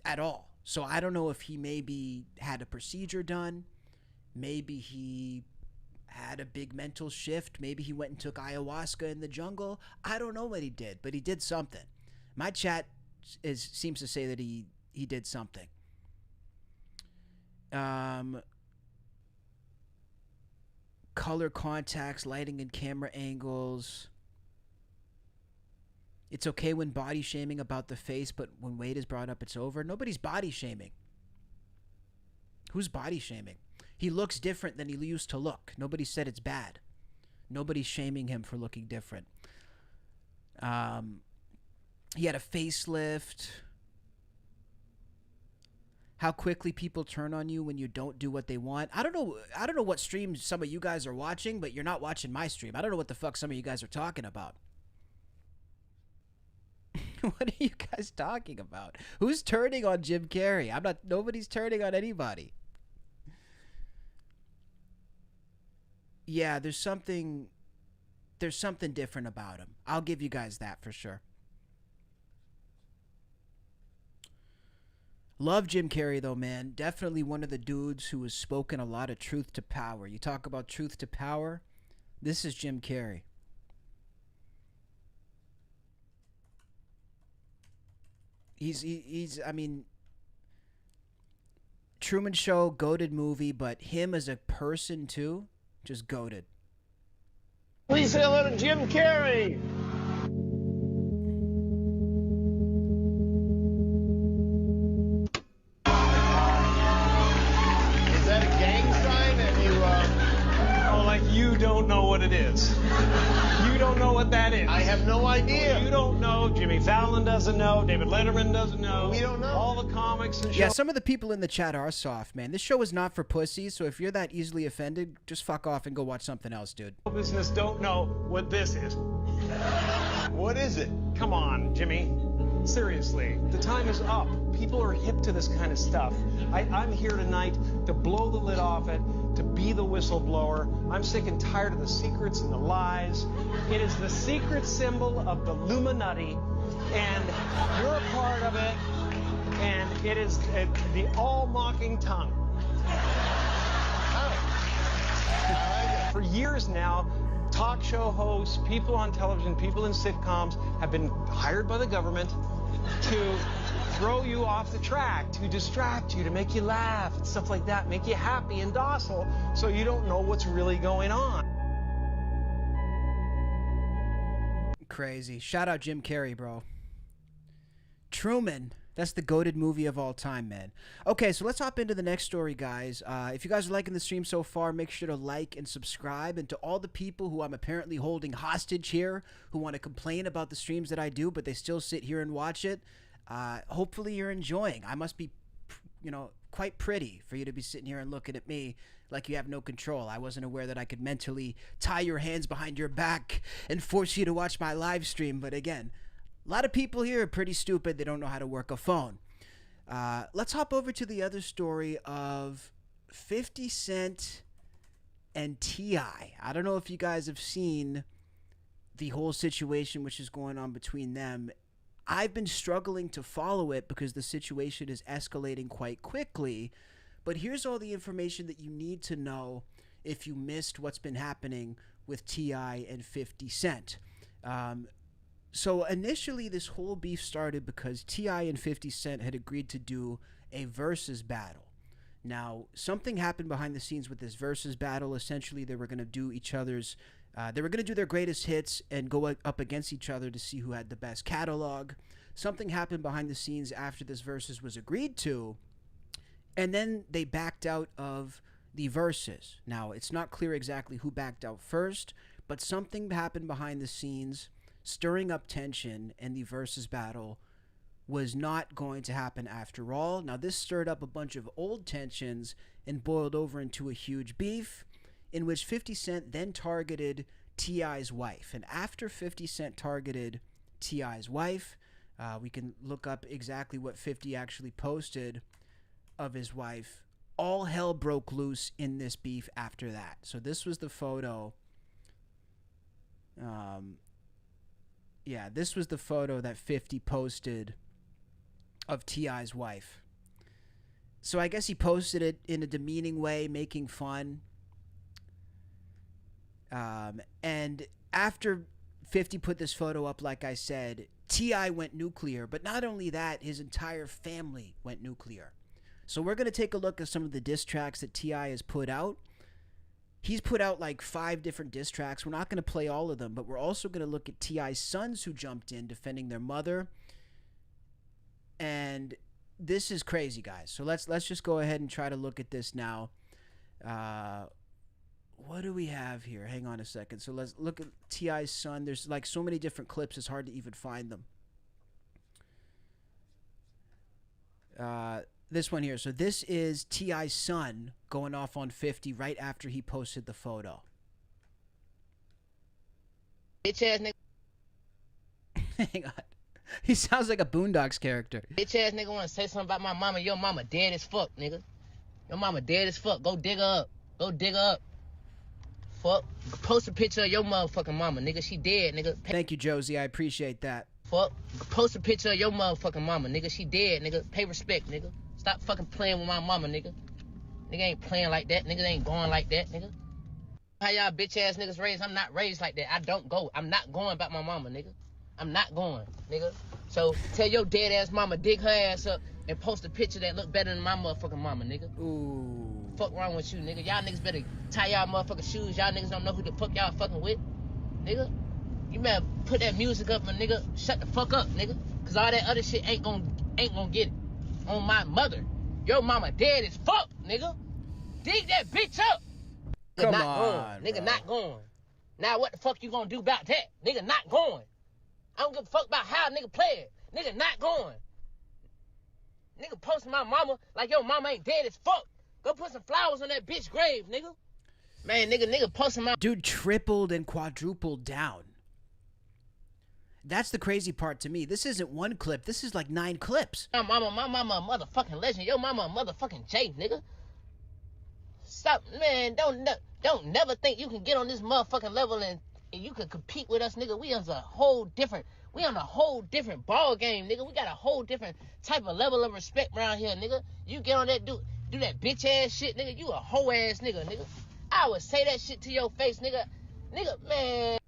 At all. So I don't know if he maybe had a procedure done. Maybe he had a big mental shift. Maybe he went and took ayahuasca in the jungle. I don't know what he did, but he did something. My chat seems to say that he did something. Color contacts, lighting and camera angles. It's okay when body shaming about the face, but when weight is brought up, it's over. Nobody's body shaming. Who's body shaming? He looks different than he used to look. Nobody said it's bad. Nobody's shaming him for looking different. He had a facelift. How quickly people turn on you when you don't do what they want. I don't know what streams some of you guys are watching, but you're not watching my stream. I don't know what the fuck some of you guys are talking about. What are you guys talking about? Who's turning on Jim Carrey? Nobody's turning on anybody. Yeah, there's something different about him. I'll give you guys that for sure. Love Jim Carrey though, man. Definitely one of the dudes who has spoken a lot of truth to power. You talk about truth to power, this is Jim Carrey. He's I mean, Truman Show, goated movie, but him as a person too, just goated. Please say hello to Jim Carrey. Is that a gang sign? Have you, Oh, like you don't know what it is. You don't know what that is. I have no idea. You don't know. Jimmy Fallon doesn't know. David Letterman doesn't know. We don't know. All the comics and shows. Yeah, some of the people in the chat are soft, man. This show is not for pussies, so if you're that easily offended, just fuck off and go watch something else, dude. Business don't know what this is. What is it? Come on, Jimmy. Seriously, the time is up. People are hip to this kind of stuff. I'm here tonight to blow the lid off it, to be the whistleblower. I'm sick and tired of the secrets and the lies. It is the secret symbol of the Illuminati, and you're a part of it, and it is the all-mocking tongue. For years now, talk show hosts, people on television, people in sitcoms have been hired by the government to throw you off the track, to distract you, to make you laugh and stuff like that, make you happy and docile so you don't know what's really going on. Crazy. Shout out Jim Carrey, bro. Truman. That's the goated movie of all time, man. Okay, so let's hop into the next story, guys. If you guys are liking the stream so far, make sure to like and subscribe. And to all the people who I'm apparently holding hostage here, who want to complain about the streams that I do, but they still sit here and watch it, hopefully you're enjoying. I must be, quite pretty for you to be sitting here and looking at me like you have no control. I wasn't aware that I could mentally tie your hands behind your back and force you to watch my live stream. But again, a lot of people here are pretty stupid. They don't know how to work a phone. Let's hop over to the other story of 50 Cent and T.I. I don't know if you guys have seen the whole situation which is going on between them. I've been struggling to follow it because the situation is escalating quite quickly. But here's all the information that you need to know if you missed what's been happening with T.I. and 50 Cent. So initially this whole beef started because T.I. and 50 Cent had agreed to do a versus battle. Now, something happened behind the scenes with this versus battle. Essentially, they were going to do each other's, they were going to do their greatest hits and go up against each other to see who had the best catalog. Something happened behind the scenes after this versus was agreed to, and then they backed out of the versus. Now, it's not clear exactly who backed out first, but something happened behind the scenes, stirring up tension, and the versus battle was not going to happen after all. Now, this stirred up a bunch of old tensions and boiled over into a huge beef in which 50 Cent then targeted T.I.'s wife. And after 50 Cent targeted T.I.'s wife, we can look up exactly what 50 actually posted of his wife. All hell broke loose in this beef after that. So this was the photo. This was the photo that 50 posted of T.I.'s wife. So I guess he posted it in a demeaning way, making fun. And after 50 put this photo up, like I said, T.I. went nuclear. But not only that, his entire family went nuclear. So we're going to take a look at some of the diss tracks that T.I. has put out. He's put out like 5 different diss tracks. We're not going to play all of them, but we're also going to look at T.I.'s sons who jumped in defending their mother. And this is crazy, guys. So let's just go ahead and try to look at this now. What do we have here? Hang on a second. So let's look at T.I.'s son. There's like so many different clips, it's hard to even find them. This one here. So this is T.I.'s son going off on 50 right after he posted the photo. Bitch ass nigga. Hang on. He sounds like a Boondocks character. Bitch ass nigga wanna say something about my mama. Your mama dead as fuck, nigga. Your mama dead as fuck. Go dig her up. Go dig her up. Fuck. Post a picture of your motherfucking mama, nigga. She dead, nigga. Thank you, Josie. I appreciate that. Fuck. Post a picture of your motherfucking mama, nigga. She dead, nigga. Pay respect, nigga. Stop fucking playing with my mama, nigga. Nigga ain't playing like that. Nigga ain't going like that, nigga. How y'all bitch ass niggas raised? I'm not raised like that. I don't go. I'm not going about my mama, nigga. I'm not going, nigga. So tell your dead ass mama dig her ass up and post a picture that look better than my motherfucking mama, nigga. Ooh. Fuck wrong with you, nigga? Y'all niggas better tie y'all motherfucking shoes. Y'all niggas don't know who the fuck y'all fucking with, nigga. You better put that music up and nigga shut the fuck up, nigga. Cause all that other shit ain't gonna get it. On my mother. Your mama dead as fuck, nigga. Dig that bitch up. Nigga Come not on, going. Nigga bro. not going. Now what the fuck you gonna do about that? Nigga not going. I don't give a fuck about how a nigga play it. Nigga not going. Nigga posting my mama like your mama ain't dead as fuck. Go put some flowers on that bitch grave, nigga. Man, nigga posting my... Dude tripled and quadrupled down. That's the crazy part to me. This isn't one clip. This is like 9 clips. My mama a motherfucking legend. Your mama a motherfucking J, nigga. Stop, man. Don't never think you can get on this motherfucking level and you can compete with us, nigga. We on a whole different ball game, nigga. We got a whole different type of level of respect around here, nigga. You get on that do that bitch ass shit, nigga. You a hoe ass nigga, nigga. I would say that shit to your face, nigga. Nigga, man.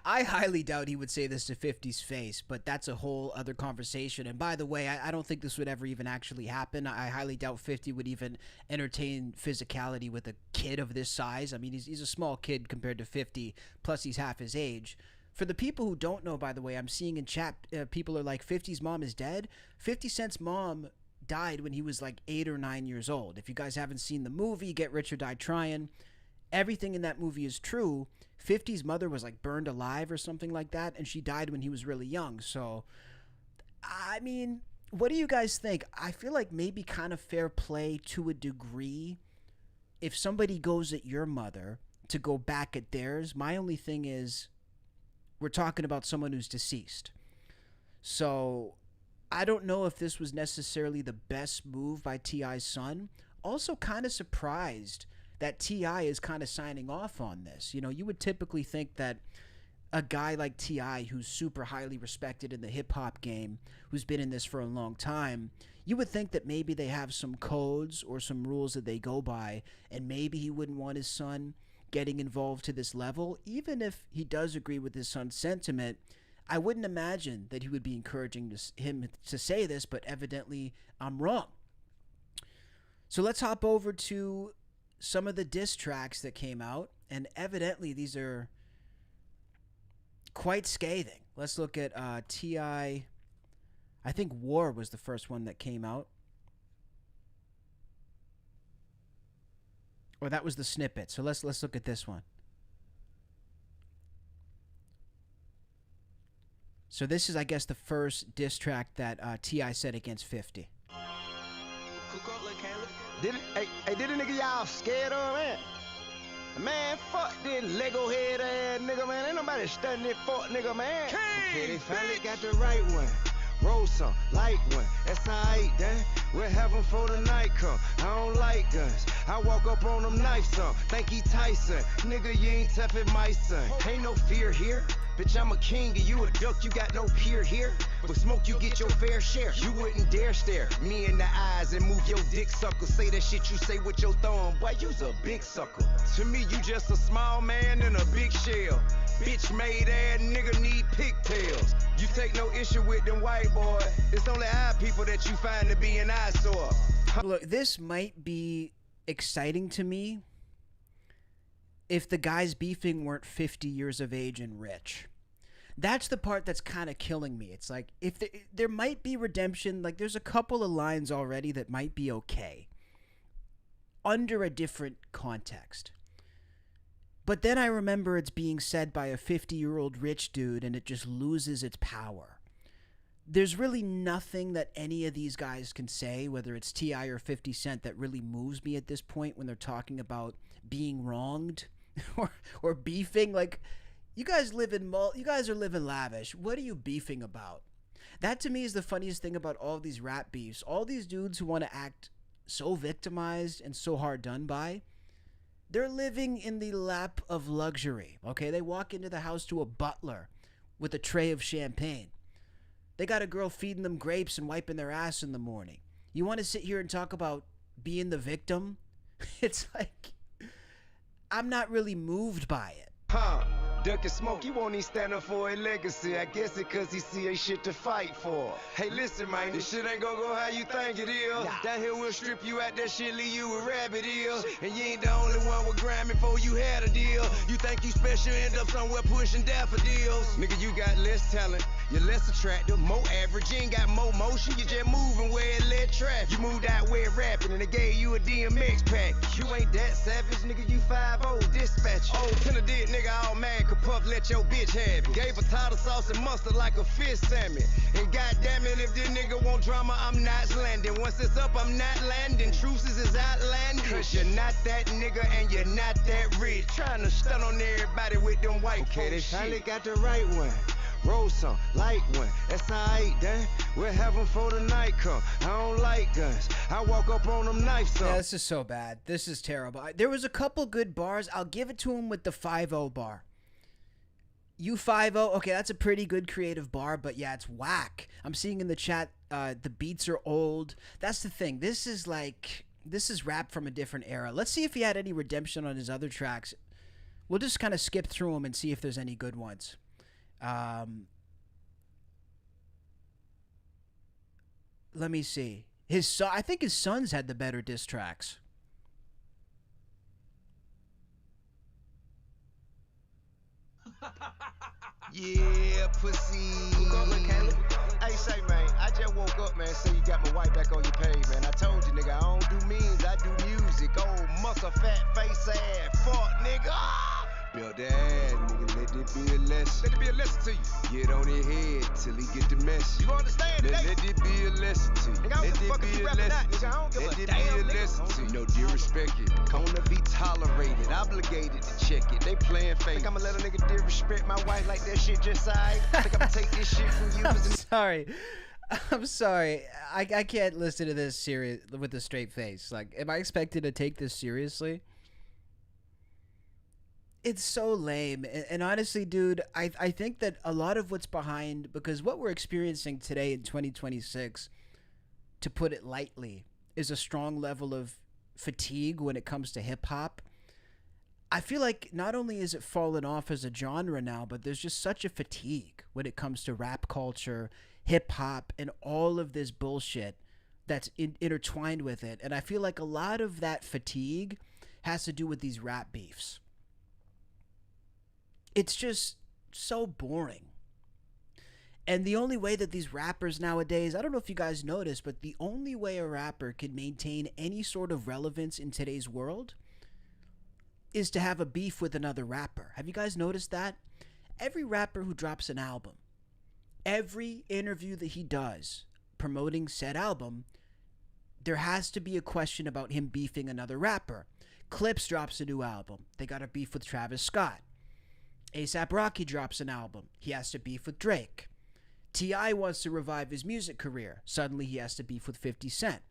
I highly doubt he would say this to 50's face, but that's a whole other conversation. And by the way, I don't think this would ever even actually happen. I highly doubt 50 would even entertain physicality with a kid of this size. I mean, he's a small kid compared to 50, plus he's half his age. For the people who don't know, by the way, I'm seeing in chat, people are like, 50's mom is dead. 50 Cent's mom died when he was like 8 or 9 years old. If you guys haven't seen the movie, Get Rich or Die Trying, everything in that movie is true. 50's mother was like burned alive or something like that, and she died when he was really young. So, I mean, what do you guys think? I feel like maybe kind of fair play to a degree if somebody goes at your mother to go back at theirs. My only thing is we're talking about someone who's deceased. So I don't know if this was necessarily the best move by T.I.'s son. Also kind of surprised that T.I. is kind of signing off on this. You know, you would typically think that a guy like T.I, who's super highly respected in the hip-hop game, who's been in this for a long time, you would think that maybe they have some codes or some rules that they go by, and maybe he wouldn't want his son getting involved to this level. Even if he does agree with his son's sentiment, I wouldn't imagine that he would be encouraging him to say this, but evidently I'm wrong. So let's hop over to some of the diss tracks that came out, and evidently these are quite scathing. Let's look at T.I. I think War was the first one that came out. Or that was the snippet. So let's look at this one. So this is, I guess, the first diss track that T.I said against 50. Did a nigga y'all scared of, man? Man, fuck this Lego head ass nigga, man. Ain't nobody studying this fuck nigga, man. Okay, they finally got the right one. Roll some, light one. That's alright, then. We'll have them for the night come. I don't like guns. I walk up on them knife some. Think he Tyson. Nigga, you ain't tough as my son. Ain't no fear here. Bitch, I'm a king and you a duck, you got no peer here. With smoke, you get your fair share. You wouldn't dare stare me in the eyes and move your dick sucker. Say that shit you say with your thumb, boy, you's a big sucker. To me, you just a small man in a big shell. Bitch made ass nigga need pigtails. You take no issue with them white boy. It's only our people that you find to be an eyesore. Look, this might be exciting to me if the guys beefing weren't 50 years of age and rich. That's the part that's kind of killing me. It's like, if there might be redemption, like there's a couple of lines already that might be okay under a different context. But then I remember it's being said by a 50-year-old rich dude and it just loses its power. There's really nothing that any of these guys can say, whether it's T.I or 50 Cent, that really moves me at this point when they're talking about being wronged or beefing. Like, you guys are living lavish. What are you beefing about? That to me is the funniest thing about all these rap beefs. All these dudes who want to act so victimized and so hard done by, they're living in the lap of luxury, okay? They walk into the house to a butler with a tray of champagne. They got a girl feeding them grapes and wiping their ass in the morning. You want to sit here and talk about being the victim? It's like, I'm not really moved by it. Duck and smoke, he won't even stand up for a legacy. I guess it cause he see a shit to fight for. Hey, listen, man, this shit ain't gonna go how you think it is. Down here we'll strip you out that shit, leave you with rabbit ears. And you ain't the only one with Grammy before you had a deal. You think you special, end up somewhere pushing daffodils. Nigga, you got less talent, you're less attractive, more average. You ain't got more motion, you just moving where it led traffic. You moved out where it rapping and they gave you a DMX pack. You ain't that savage, nigga, you 5-0 dispatch. Oh, Tender did, nigga, all mad. Puff, let your bitch have it. Gave her tartar sauce and mustard like a fish salmon. And goddamn it, if this nigga want drama, I'm not landing. Once it's up, I'm not landing. Truces is outlandish. Cause you're not that nigga and you're not that rich. Trying to stun on everybody with them white folks. Okay, they finally got the right one. Roll some, light one. That's alright, then. We'll have them for the night come. I don't like guns. I walk up on them knife some. Yeah, this is so bad. This is terrible. There was a couple good bars. I'll give it to him with the 5-0 bar. You 5-0, okay, that's a pretty good creative bar, but yeah, it's whack. I'm seeing in the chat, the beats are old. That's the thing. This is rap from a different era. Let's see if he had any redemption on his other tracks. We'll just kind of skip through them and see if there's any good ones. Let me see. I think his sons had the better diss tracks. Yeah, pussy. Hey, say, man, I just woke up, man, so you got my white back on your page, man. I told you, nigga, I don't do memes, I do music. Old muscle, fat face ass, fuck, nigga. Build that ass, nigga, let it be a lesson. Let it be a lesson to you. Get on your head till he get the message. You gonna understand it, let it be a lesson to you. Nigga, let it be a lesson. Let it be a lesson to you. No disrespect it. Gonna be tolerated, obligated to check it. They playing fake. Think I'ma let a nigga disrespect my wife like that shit just alright? Think I'ma take this shit from you? I'm sorry. I can't listen to this serious with a straight face. Like, am I expected to take this seriously? It's so lame. And honestly, dude, I think that a lot of what's behind, because what we're experiencing today in 2026, to put it lightly, is a strong level of fatigue when it comes to hip hop. I feel like not only is it fallen off as a genre now, but there's just such a fatigue when it comes to rap culture, hip hop, and all of this bullshit that's intertwined with it. And I feel like a lot of that fatigue has to do with these rap beefs. It's just so boring. And the only way that these rappers nowadays, I don't know if you guys noticed, but the only way a rapper can maintain any sort of relevance in today's world is to have a beef with another rapper. Have you guys noticed that? Every rapper who drops an album, every interview that he does promoting said album, there has to be a question about him beefing another rapper. Clips drops a new album. They got a beef with Travis Scott. A$AP Rocky drops an album. He has to beef with Drake. T.I wants to revive his music career. Suddenly he has to beef with 50 Cent.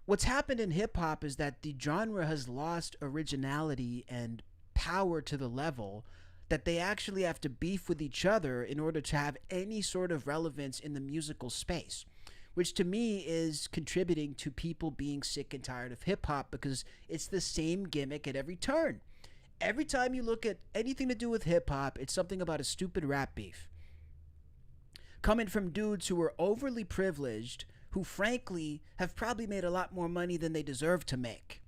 What's happened in hip-hop is that the genre has lost originality and power to the level that they actually have to beef with each other in order to have any sort of relevance in the musical space, which to me is contributing to people being sick and tired of hip-hop, because it's the same gimmick at every turn. Every time you look at anything to do with hip-hop, it's something about a stupid rap beef. Coming from dudes who are overly privileged, who frankly have probably made a lot more money than they deserve to make.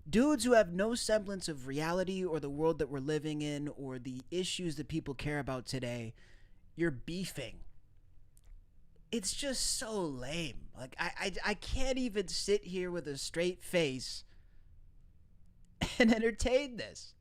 Dudes who have no semblance of reality or the world that we're living in or the issues that people care about today. You're beefing. It's just so lame. Like, I can't even sit here with a straight face and entertain this.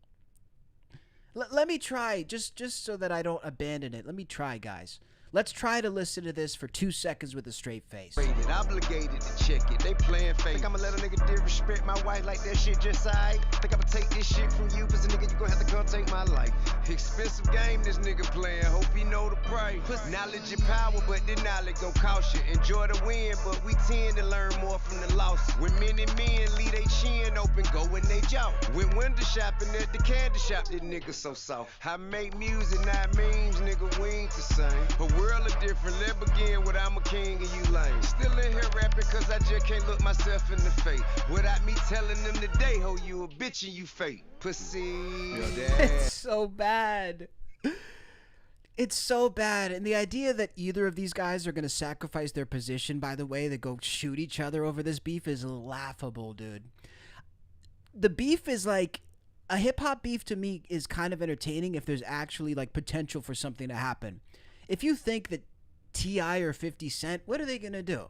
Let me try, just so that I don't abandon it. Let me try, guys. Let's try to listen to this for 2 seconds with a straight face. Obligated to check it. They playing fake. Think I'ma let a nigga disrespect my wife like that shit just aight? Think I'ma take this shit from you, cause a nigga you gon' have to come take my life. Expensive game this nigga playing. Hope he know the price. Knowledge and power, but the knowledge gon' cost you. Enjoy the win, but we tend to learn more from the loss. When many men leave they chin open, go in they jaw. When window shopping at the candy shop, this nigga so soft. I make music, not memes, nigga, we ain't the same. But world is different, let begin with I'm a king and you lame. Still in here rapping cause I just can't look myself in the face. Without me telling them today, ho, you a bitch and you fake. Pussy. It's so bad. It's so bad. And the idea that either of these guys are going to sacrifice their position, by the way, to go shoot each other over this beef is laughable, dude. The beef is like, a hip-hop beef to me is kind of entertaining if there's actually like potential for something to happen. If you think that T.I or 50 Cent, what are they going to do?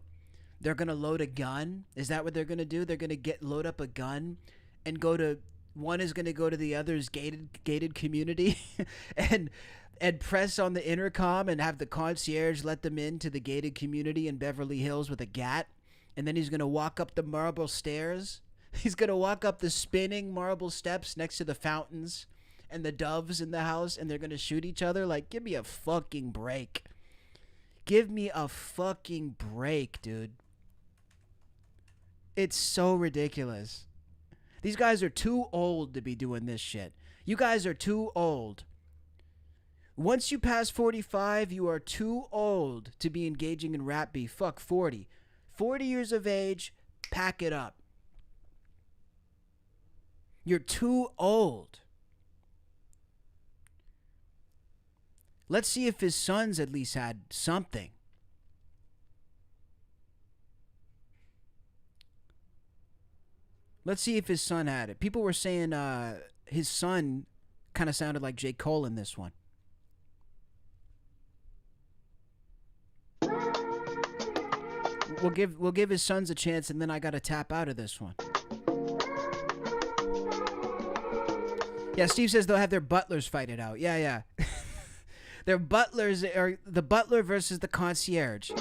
They're going to load a gun? Is that what they're going to do? They're going to load up a gun and go to, one is going to go to the other's gated community and press on the intercom and have the concierge let them into the gated community in Beverly Hills with a gat. And then he's going to walk up the marble stairs. He's going to walk up the spinning marble steps next to the fountains and the doves in the house, and they're going to shoot each other. Like, give me a fucking break. Give me a fucking break, dude. It's so ridiculous. These guys are too old to be doing this shit. You guys are too old. Once you pass 45, you are too old to be engaging in rap beef. Fuck 40. 40 years of age, pack it up. You're too old. Let's see if his sons at least had something. Let's see if his son had it. People were saying his son kind of sounded like J. Cole in this one. We'll give his sons a chance, and then I got to tap out of this one. Yeah, Steve says they'll have their butlers fight it out. Yeah. Their butlers are the butler versus the concierge.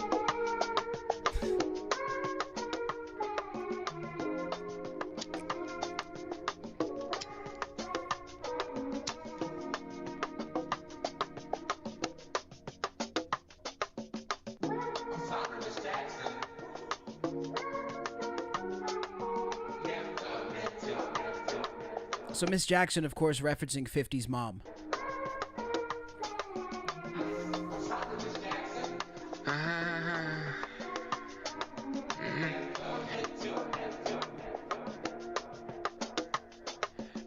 So Miss Jackson, of course, referencing 50's mom.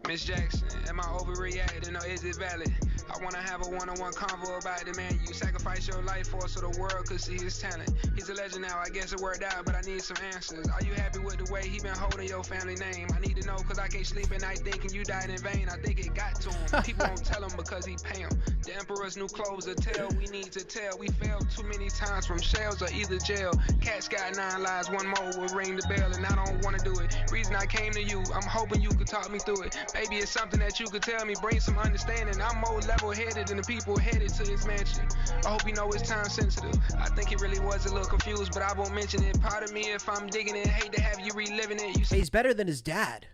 Miss Jackson, am I overreacting or is it valid? I wanna have a one-on-one convo about the man you sacrifice your life for so the world could see his talent. He's a legend now, I guess it worked out, but I need some answers. Are you happy with the way he been holding your family name? I need to know cause I can't sleep at night thinking you died in vain. I think it got to him. People won't tell him because he pay him. The emperor's new clothes to tell, we need to tell. We failed too many times from shells or either jail. Cats got 9 lives, one more will ring the bell and I don't wanna do it. Reason I came to you, I'm hoping you could talk me through it. Maybe it's something that you could tell me, bring some understanding. I'm more level-headed than the people headed to his mansion. I hope you know it's time sensitive. I think he really was a little confused, but I won't mention it. Pardon me if I'm digging it, hate to have you reliving it. He's better than his dad.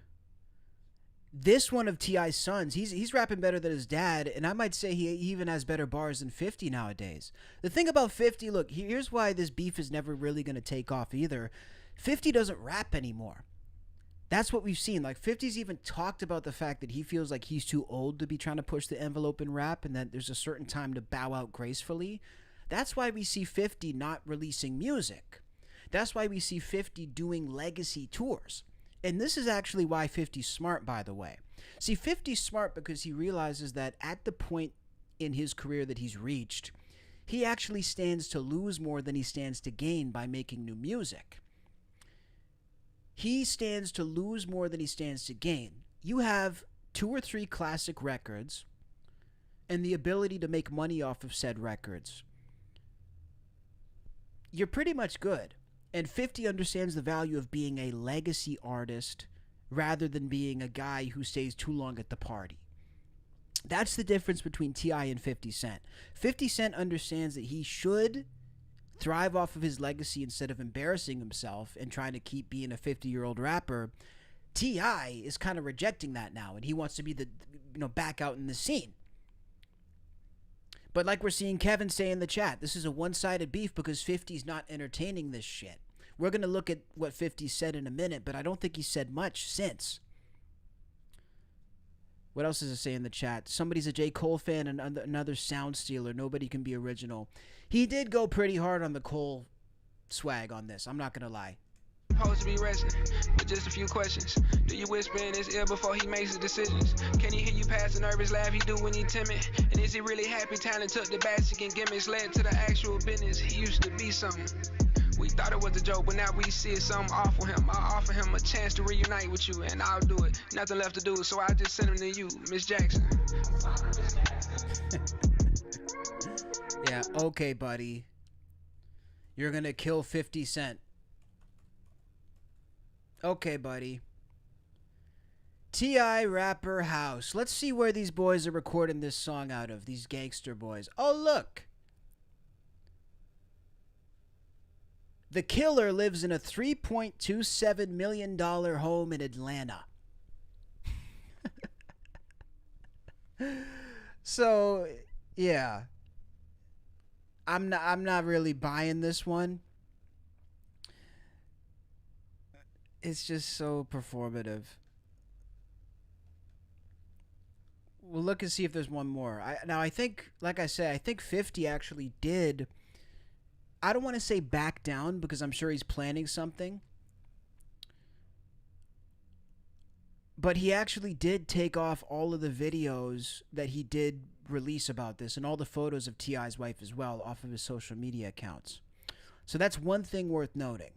This one of T.I.'s sons, he's rapping better than his dad, and I might say he even has better bars than 50 nowadays. The thing about 50, look, here's why this beef is never really going to take off either. 50 doesn't rap anymore. That's what we've seen. Like, 50's even talked about the fact that he feels like he's too old to be trying to push the envelope in rap and that there's a certain time to bow out gracefully. That's why we see 50 not releasing music. That's why we see 50 doing legacy tours. And this is actually why 50's smart, by the way. See, 50's smart because he realizes that at the point in his career that he's reached, he actually stands to lose more than he stands to gain by making new music. He stands to lose more than he stands to gain. You have 2 or 3 classic records and the ability to make money off of said records. You're pretty much good. And 50 understands the value of being a legacy artist rather than being a guy who stays too long at the party. That's the difference between T.I. and 50 Cent. 50 Cent understands that he should thrive off of his legacy instead of embarrassing himself and trying to keep being a 50-year-old rapper. T.I. is kind of rejecting that now, and he wants to be back out in the scene. But like we're seeing Kevin say in the chat, this is a one-sided beef because 50's not entertaining this shit. We're going to look at what 50 said in a minute, but I don't think he said much since. What else does it say in the chat? Somebody's a J. Cole fan and another sound stealer. Nobody can be original. He did go pretty hard on the Cole swag on this. I'm not going to lie. Supposed to be resting, but just a few questions. Do you whisper in his ear before he makes the decisions? Can he hear you past the nervous laugh he do when he timid? And is he really happy? Talent took the basic and gimmicks led to the actual business. He used to be something. We thought it was a joke, but now we see it's something awful him. I offer him a chance to reunite with you, and I'll do it. Nothing left to do, so I just send him to you, Miss Jackson. Yeah, okay, buddy. You're gonna kill 50 Cent. Okay, buddy. T.I. Rapper House. Let's see where these boys are recording this song out of, these gangster boys. Oh, look. The killer lives in a $3.27 million home in Atlanta. So, yeah. I'm not really buying this one. It's just so performative. We'll look and see if there's one more. I think, like I said, I think 50 actually did. I don't want to say back down because I'm sure he's planning something. But he actually did take off all of the videos that he did release about this and all the photos of T.I.'s wife as well off of his social media accounts. So that's one thing worth noting.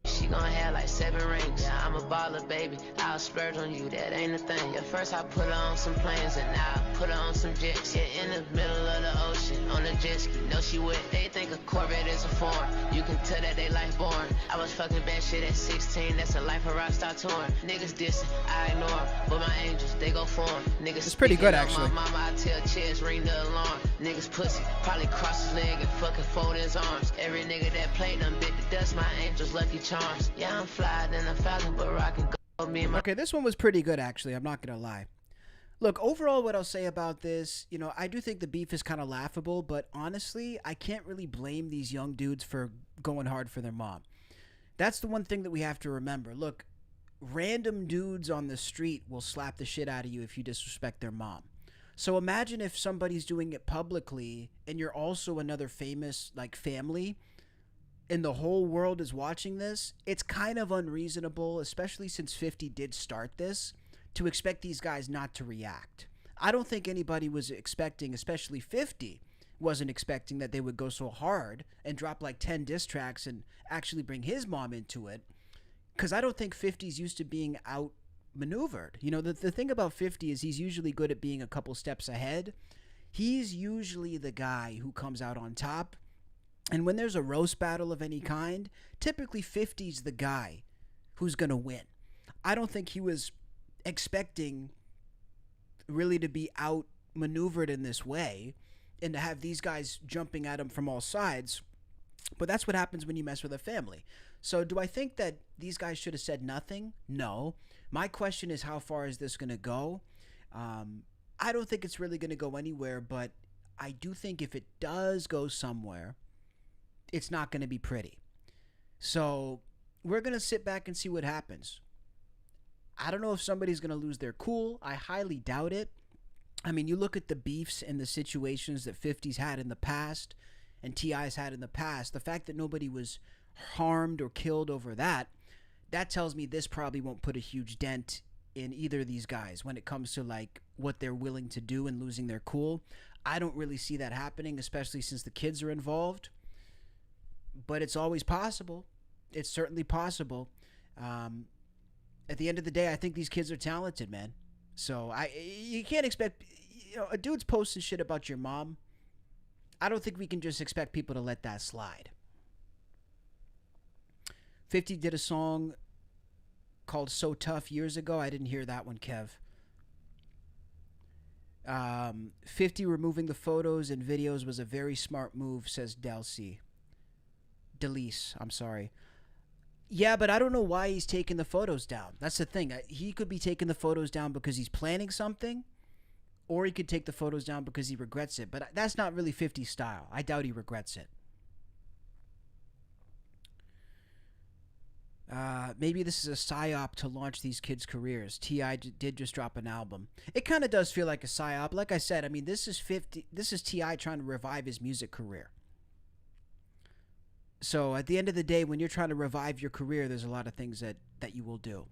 She gon' have like 7 rings. Yeah, I'm a baller, baby. I'll splurge on you, that ain't a thing. At first I put her on some planes and now I put her on some jets. Yeah, in the middle of the ocean, on a jet ski. No, she wet. They think a Corvette is a foreign. You can tell that they life boring. I was fucking bad shit at 16. That's a life of rock star touring. Niggas dissing, I ignore them. But my angels, they go for them. Niggas it's pretty good, actually. My mama, I tell chairs, ring the alarm. Niggas pussy, probably cross his leg and fucking fold his arms. Every nigga that played them bit the dust. My angels, lucky charms. Yeah, I'm fly than a falcon, but rockin' go me and my... Okay, this one was pretty good, actually. I'm not gonna lie. Look, overall, what I'll say about this, I do think the beef is kind of laughable, but honestly, I can't really blame these young dudes for going hard for their mom. That's the one thing that we have to remember. Look, random dudes on the street will slap the shit out of you if you disrespect their mom. So imagine if somebody's doing it publicly and you're also another famous like family and the whole world is watching this. It's kind of unreasonable, especially since 50 did start this, to expect these guys not to react. I don't think anybody was expecting, especially 50, wasn't expecting that they would go so hard and drop like 10 diss tracks and actually bring his mom into it. Because I don't think 50's used to being outmaneuvered. You know, the thing about 50 is he's usually good at being a couple steps ahead. He's usually the guy who comes out on top. And when there's a roast battle of any kind, typically 50's the guy who's going to win. I don't think he was expecting really to be outmaneuvered in this way and to have these guys jumping at him from all sides. But that's what happens when you mess with a family. So do I think that these guys should have said nothing? No. My question is, how far is this going to go? I don't think it's really going to go anywhere, but I do think if it does go somewhere, it's not going to be pretty. So we're going to sit back and see what happens. I don't know if somebody's going to lose their cool. I highly doubt it. I mean, you look at the beefs and the situations that 50's had in the past and T.I.'s had in the past. The fact that nobody was harmed or killed over that, that tells me this probably won't put a huge dent in either of these guys when it comes to like what they're willing to do and losing their cool. I don't really see that happening, especially since the kids are involved. But it's always possible. It's certainly possible. At the end of the day, I think these kids are talented, man. So you can't expect, you know, a dude's posting shit about your mom. I don't think we can just expect people to let that slide. 50 did a song called So Tough years ago. I didn't hear that one, Kev. 50 removing the photos and videos was a very smart move, says Delise, I'm sorry. Yeah, but I don't know why he's taking the photos down. That's the thing. He could be taking the photos down because he's planning something, or he could take the photos down because he regrets it. But that's not really 50's style. I doubt he regrets it. Maybe this is a psyop to launch these kids' careers. T.I. did just drop an album. It kind of does feel like a psyop. Like I said, I mean, this is T.I. trying to revive his music career. So at the end of the day, when you're trying to revive your career, there's a lot of things that you will do.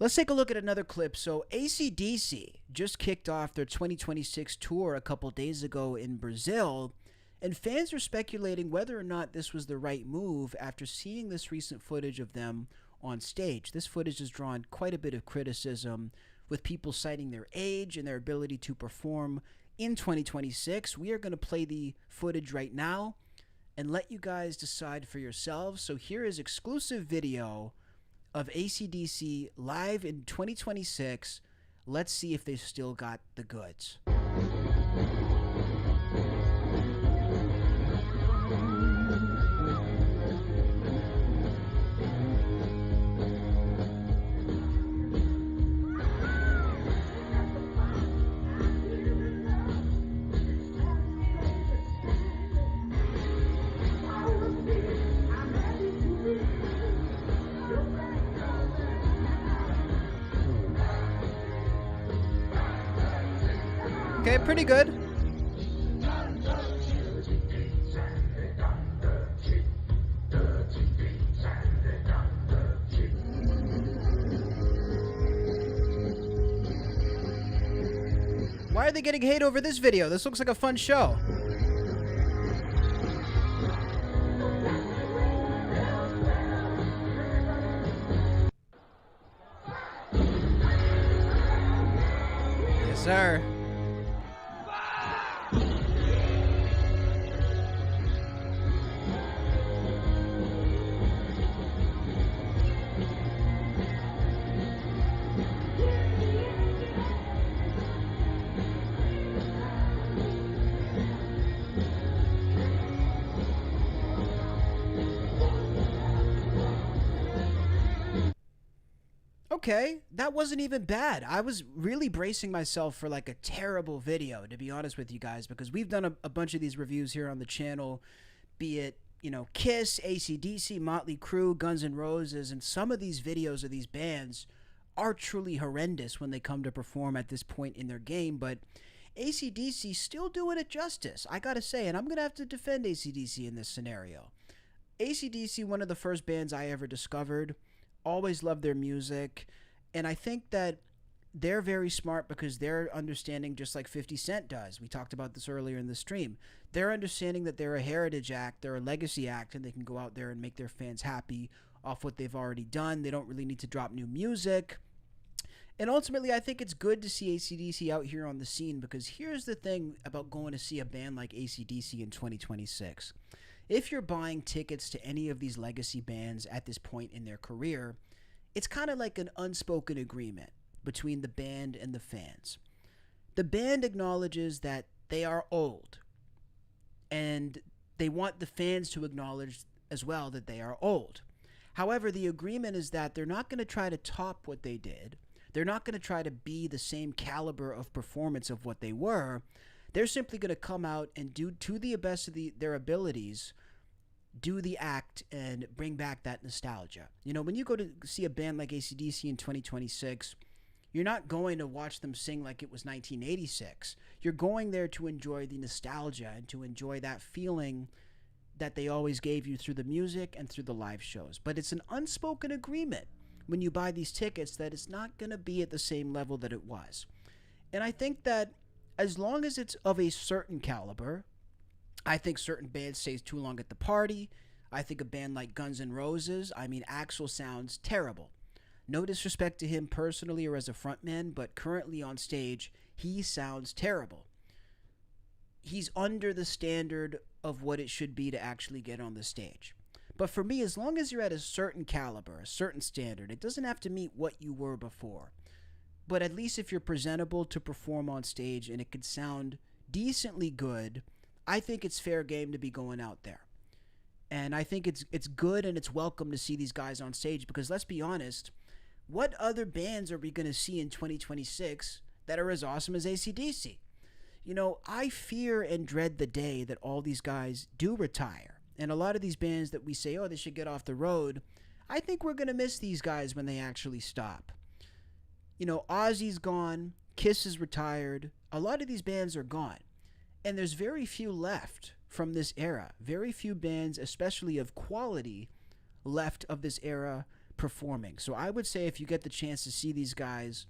Let's take a look at another clip. So AC/DC just kicked off their 2026 tour a couple days ago in Brazil, and fans are speculating whether or not this was the right move after seeing this recent footage of them on stage. This footage has drawn quite a bit of criticism, with people citing their age and their ability to perform in 2026. We are going to play the footage right now and let you guys decide for yourselves. So here is exclusive video of AC/DC live in 2026. Let's see if they've still got the goods. Okay, pretty good. Why are they getting hate over this video? This looks like a fun show. Yes, sir. Okay, that wasn't even bad. I was really bracing myself for like a terrible video, to be honest with you guys, because we've done a bunch of these reviews here on the channel, be it, Kiss, AC/DC, Motley Crue, Guns N' Roses, and some of these videos of these bands are truly horrendous when they come to perform at this point in their game, but AC/DC still doing it justice, I gotta say, and I'm gonna have to defend AC/DC in this scenario. AC/DC, one of the first bands I ever discovered, always loved their music, and I think that they're very smart because they're understanding, just like 50 Cent does. We talked about this earlier in the stream. They're understanding that they're a heritage act, they're a legacy act, and they can go out there and make their fans happy off what they've already done. They don't really need to drop new music. And ultimately, I think it's good to see AC/DC out here on the scene, because here's the thing about going to see a band like AC/DC in 2026. If you're buying tickets to any of these legacy bands at this point in their career, it's kind of like an unspoken agreement between the band and the fans. The band acknowledges that they are old, and they want the fans to acknowledge as well that they are old. However, the agreement is that they're not going to try to top what they did. They're not going to try to be the same caliber of performance of what they were. They're simply going to come out and do, to the best of their abilities, do the act and bring back that nostalgia. When you go to see a band like AC/DC in 2026, you're not going to watch them sing like it was 1986. You're going there to enjoy the nostalgia and to enjoy that feeling that they always gave you through the music and through the live shows. But it's an unspoken agreement when you buy these tickets that it's not going to be at the same level that it was. And I think that as long as it's of a certain caliber, I think certain bands stays too long at the party. I think a band like Guns N' Roses, Axl sounds terrible. No disrespect to him personally or as a frontman, but currently on stage, he sounds terrible. He's under the standard of what it should be to actually get on the stage. But for me, as long as you're at a certain caliber, a certain standard, it doesn't have to meet what you were before. But at least if you're presentable to perform on stage and it could sound decently good, I think it's fair game to be going out there. And I think it's good and it's welcome to see these guys on stage, because let's be honest, what other bands are we going to see in 2026 that are as awesome as AC/DC? I fear and dread the day that all these guys do retire. And a lot of these bands that we say, oh, they should get off the road, I think we're going to miss these guys when they actually stop. Ozzy's gone, Kiss is retired, a lot of these bands are gone. And there's very few left from this era. Very few bands, especially of quality, left of this era performing. So I would say if you get the chance to see these guys,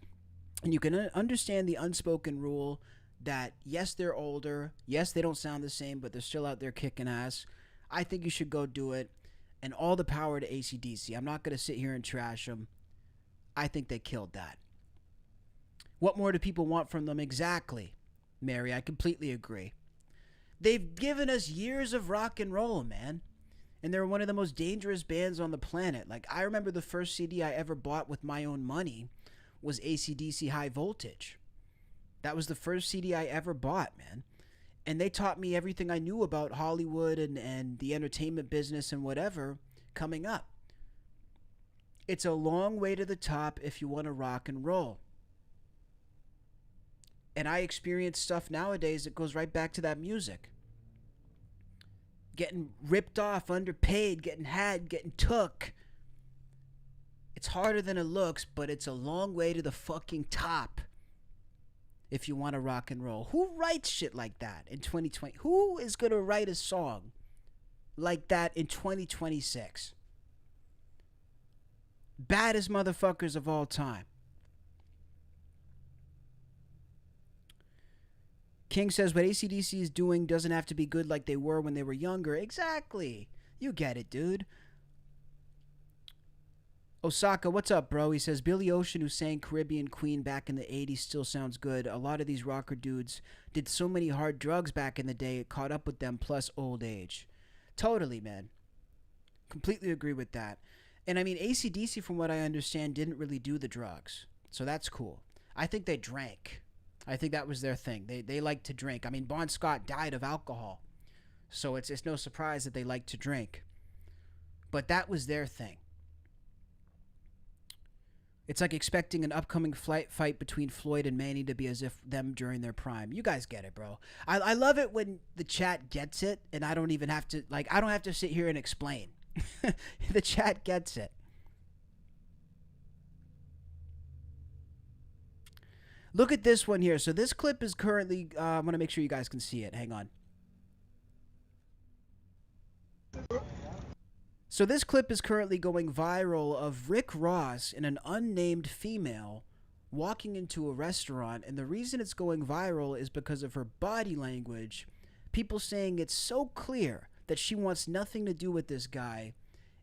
and you can understand the unspoken rule that yes, they're older, yes, they don't sound the same, but they're still out there kicking ass, I think you should go do it. And all the power to AC/DC. I'm not going to sit here and trash them. I think they killed that. What more do people want from them? Exactly, Mary, I completely agree. They've given us years of rock and roll, man. And they're one of the most dangerous bands on the planet. Like, I remember the first CD I ever bought with my own money was AC/DC High Voltage. That was the first CD I ever bought, man. And they taught me everything I knew about Hollywood and the entertainment business and whatever coming up. It's a long way to the top if you want to rock and roll. And I experience stuff nowadays that goes right back to that music. Getting ripped off, underpaid, getting took. It's harder than it looks, but it's a long way to the fucking top if you want to rock and roll. Who writes shit like that in 2020? Who is going to write a song like that in 2026? Baddest motherfuckers of all time. King says what AC/DC is doing doesn't have to be good like they were when they were younger. Exactly. You get it, dude. Osaka, what's up, bro? He says Billy Ocean, who sang Caribbean Queen back in the 80s, still sounds good. A lot of these rocker dudes did so many hard drugs back in the day, it caught up with them, plus old age. Totally, man. Completely agree with that. And I mean, AC/DC, from what I understand, didn't really do the drugs. So that's cool. I think they drank. I think that was their thing. They like to drink. I mean, Bon Scott died of alcohol. So it's no surprise that they like to drink. But that was their thing. It's like expecting an upcoming fight between Floyd and Manny to be as if them during their prime. You guys get it, bro. I love it when the chat gets it, and I don't even have to, like, I don't have to sit here and explain. The chat gets it. Look at this one here. So this clip is currently, I want to make sure you guys can see it. Hang on. So this clip is currently going viral of Rick Ross and an unnamed female walking into a restaurant. And the reason it's going viral is because of her body language. People saying it's so clear that she wants nothing to do with this guy,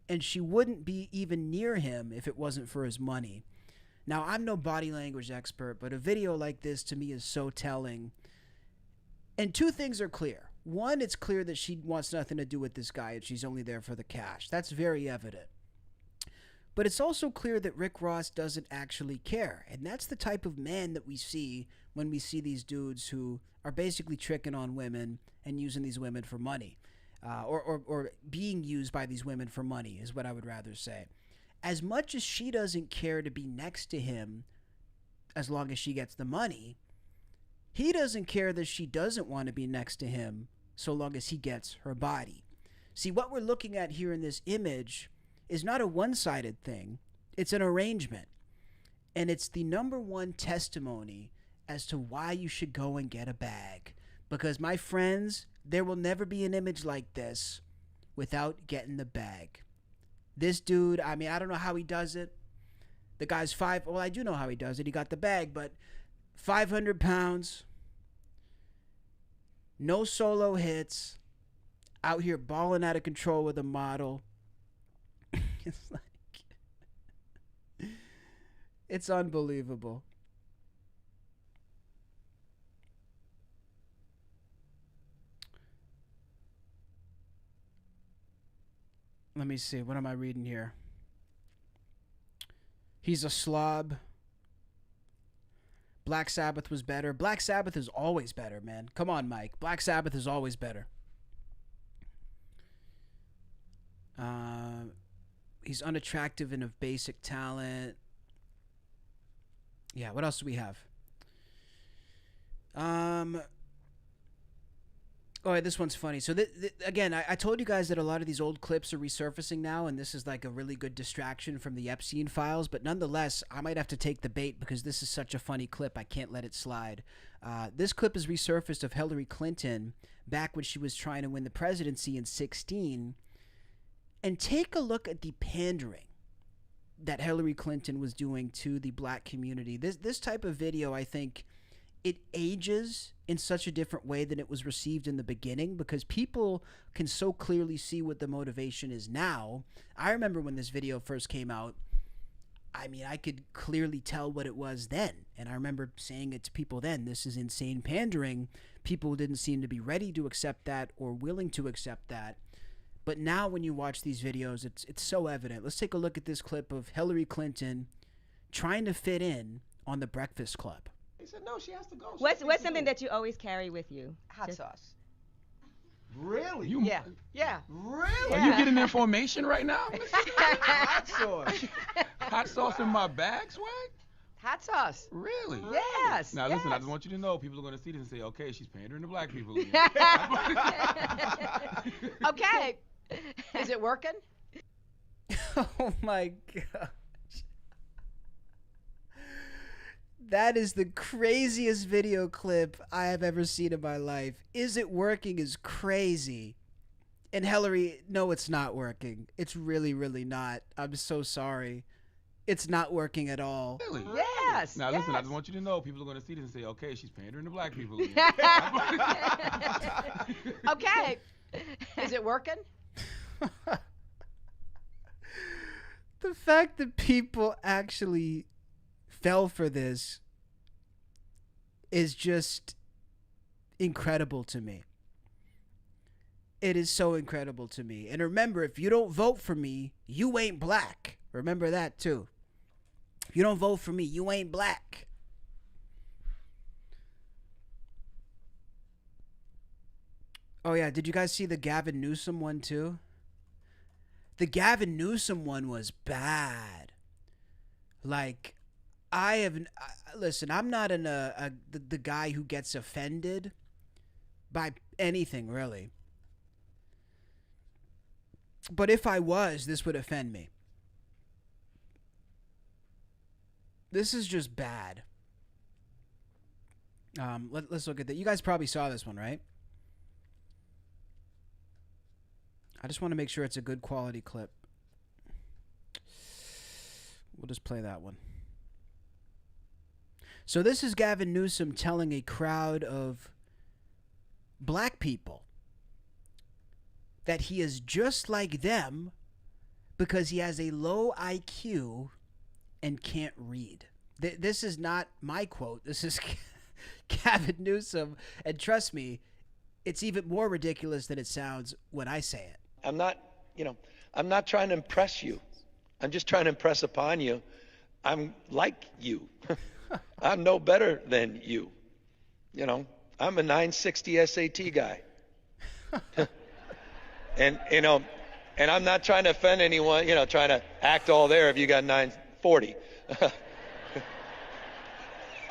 and she wouldn't be even near him if it wasn't for his money. Now, I'm no body language expert, but a video like this to me is so telling. And two things are clear. One, it's clear that she wants nothing to do with this guy and she's only there for the cash. That's very evident. But it's also clear that Rick Ross doesn't actually care. And that's the type of man that we see when we see these dudes who are basically tricking on women and using these women for money. Or being used by these women for money is what I would rather say. As much as she doesn't care to be next to him as long as she gets the money, he doesn't care that she doesn't want to be next to him so long as he gets her body. See, what we're looking at here in this image is not a one-sided thing. It's an arrangement. And it's the number one testimony as to why you should go and get a bag. Because, my friends, there will never be an image like this without getting the bag. This dude, I mean, I don't know how he does it. The guy's well, I do know how he does it. He got the bag, but 500 pounds, no solo hits, out here balling out of control with a model. It's like, it's unbelievable. Let me see. What am I reading here? He's a slob. Black Sabbath was better. Black Sabbath is always better, man. Come on, Mike. Black Sabbath is always better. He's unattractive and of basic talent. Yeah, what else do we have? Oh, this one's funny. So, again, I told you guys that a lot of these old clips are resurfacing now, and this is like a really good distraction from the Epstein files. But nonetheless, I might have to take the bait because this is such a funny clip. I can't let it slide. This clip is resurfaced of Hillary Clinton back when she was trying to win the presidency in 2016. And take a look at the pandering that Hillary Clinton was doing to the black community. This type of video, I think, it ages in such a different way than it was received in the beginning because people can so clearly see what the motivation is now. I remember when this video first came out, I mean, I could clearly tell what it was then. And I remember saying it to people then, this is insane pandering. People didn't seem to be ready to accept that or willing to accept that. But now when you watch these videos, it's so evident. Let's take a look at this clip of Hillary Clinton trying to fit in on the Breakfast Club. He said, no, she has to go. What's something that you always carry with you? Hot sauce. Really? Yeah. Really? Are you getting information right now? Hot sauce. Hot sauce in my bag, swag? Hot sauce. Really? Yes. Now listen, I just want you to know, people are going to see this and say, okay, she's pandering to black people again. Okay. Is it working? Oh my gosh. That is the craziest video clip I have ever seen in my life. Is it working is crazy. And Hillary, no, it's not working. It's really, really not. I'm so sorry. It's not working at all. Really? Yes. Now listen, yes. I just want you to know, people are going to see this and say, okay, she's pandering to black people again. Okay. Is it working? The fact that people actually fell for this is just incredible to me. It is so incredible to me. And remember, if you don't vote for me, you ain't black. Remember that too. If you don't vote for me, you ain't black. Oh yeah, did you guys see the Gavin Newsom one too? The Gavin Newsom one was bad. Like, listen, I'm not the guy who gets offended by anything, really. But if I was, this would offend me. This is just bad. Let's look at that. You guys probably saw this one, right? I just want to make sure it's a good quality clip. We'll just play that one. So this is Gavin Newsom telling a crowd of black people that he is just like them because he has a low IQ and can't read. This is not my quote. This is Gavin Newsom. And trust me, it's even more ridiculous than it sounds when I say it. I'm not trying to impress you. I'm just trying to impress upon you. I'm like you. I'm no better than you. I'm a 960 SAT guy. And I'm not trying to offend anyone, trying to act all there if you got 940.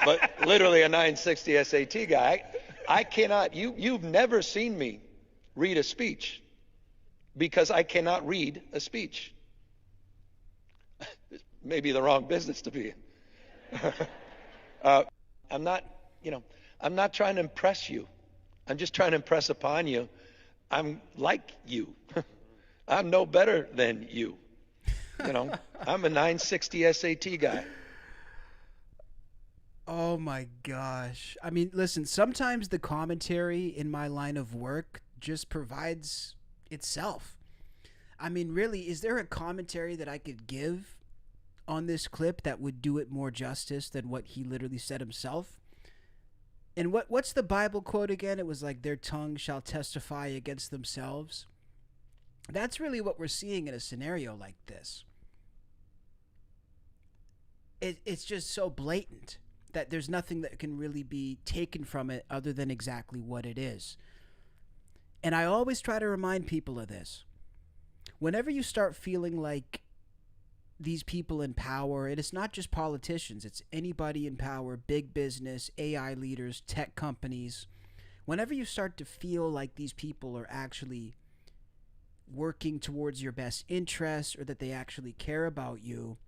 But literally a 960 SAT guy. I cannot, you've never seen me read a speech because I cannot read a speech. Maybe the wrong business to be in. I'm not trying to impress you. I'm just trying to impress upon you. I'm like you. I'm no better than you. I'm a 960 SAT guy. Oh my gosh. I mean, listen, sometimes the commentary in my line of work just provides itself. I mean, really, is there a commentary that I could give on this clip that would do it more justice than what he literally said himself? And what's the Bible quote again? It was like, their tongue shall testify against themselves. That's really what we're seeing in a scenario like this. It's just so blatant that there's nothing that can really be taken from it other than exactly what it is. And I always try to remind people of this. Whenever you start feeling like these people in power, and it's not just politicians, it's anybody in power, big business, AI leaders, tech companies, whenever you start to feel like these people are actually working towards your best interests or that they actually care about you,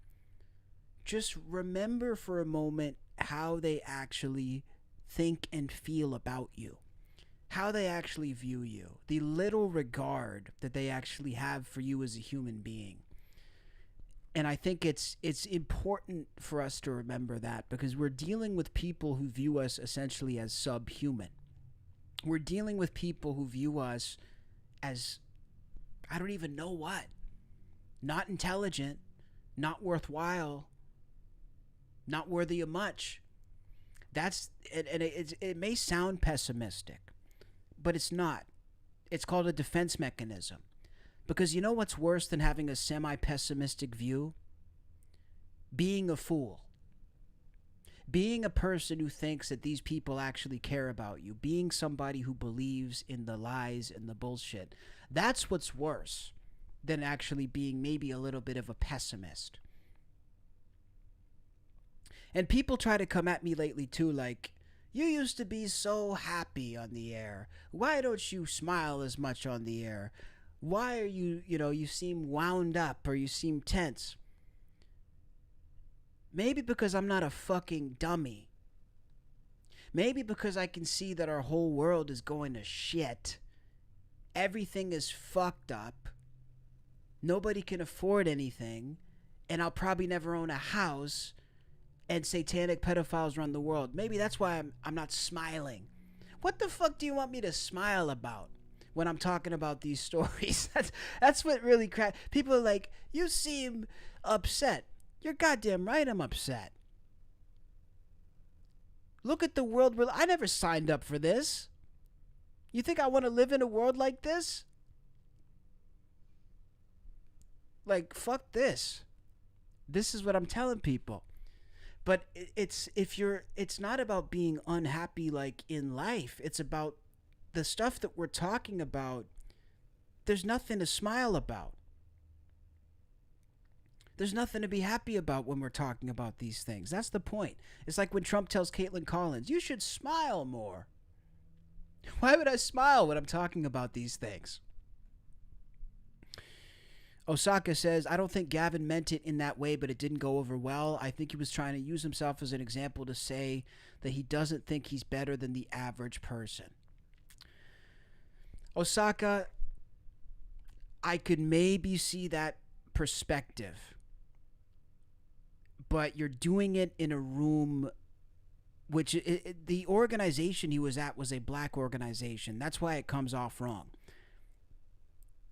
just remember for a moment how they actually think and feel about you, how they actually view you, the little regard that they actually have for you as a human being. And I think it's important for us to remember that, because we're dealing with people who view us essentially as subhuman. We're dealing with people who view us as, I don't even know what, not intelligent, not worthwhile, not worthy of much. It may sound pessimistic, but it's not. It's called a defense mechanism. Because you know what's worse than having a semi-pessimistic view? Being a fool. Being a person who thinks that these people actually care about you. Being somebody who believes in the lies and the bullshit. That's what's worse than actually being maybe a little bit of a pessimist. And people try to come at me lately too, like, you used to be so happy on the air. Why don't you smile as much on the air? Why are you seem wound up or you seem tense? Maybe because I'm not a fucking dummy. Maybe because I can see that our whole world is going to shit. Everything is fucked up. Nobody can afford anything. And I'll probably never own a house. And satanic pedophiles run the world. Maybe that's why I'm not smiling. What the fuck do you want me to smile about when I'm talking about these stories? That's what really people are like, you seem upset. You're goddamn right I'm upset. Look at the world. I never signed up for this. You think I want to live in a world like this? Like, fuck this. This is what I'm telling people. But it's not about being unhappy like in life. It's about the stuff that we're talking about. There's nothing to smile about. There's nothing to be happy about when we're talking about these things. That's the point. It's like when Trump tells Caitlin Collins, you should smile more. Why would I smile when I'm talking about these things? Osaka says, I don't think Gavin meant it in that way, but it didn't go over well. I think he was trying to use himself as an example to say that he doesn't think he's better than the average person. Osaka, I could maybe see that perspective, but you're doing it in a room which the organization he was at was a black organization. That's why it comes off wrong.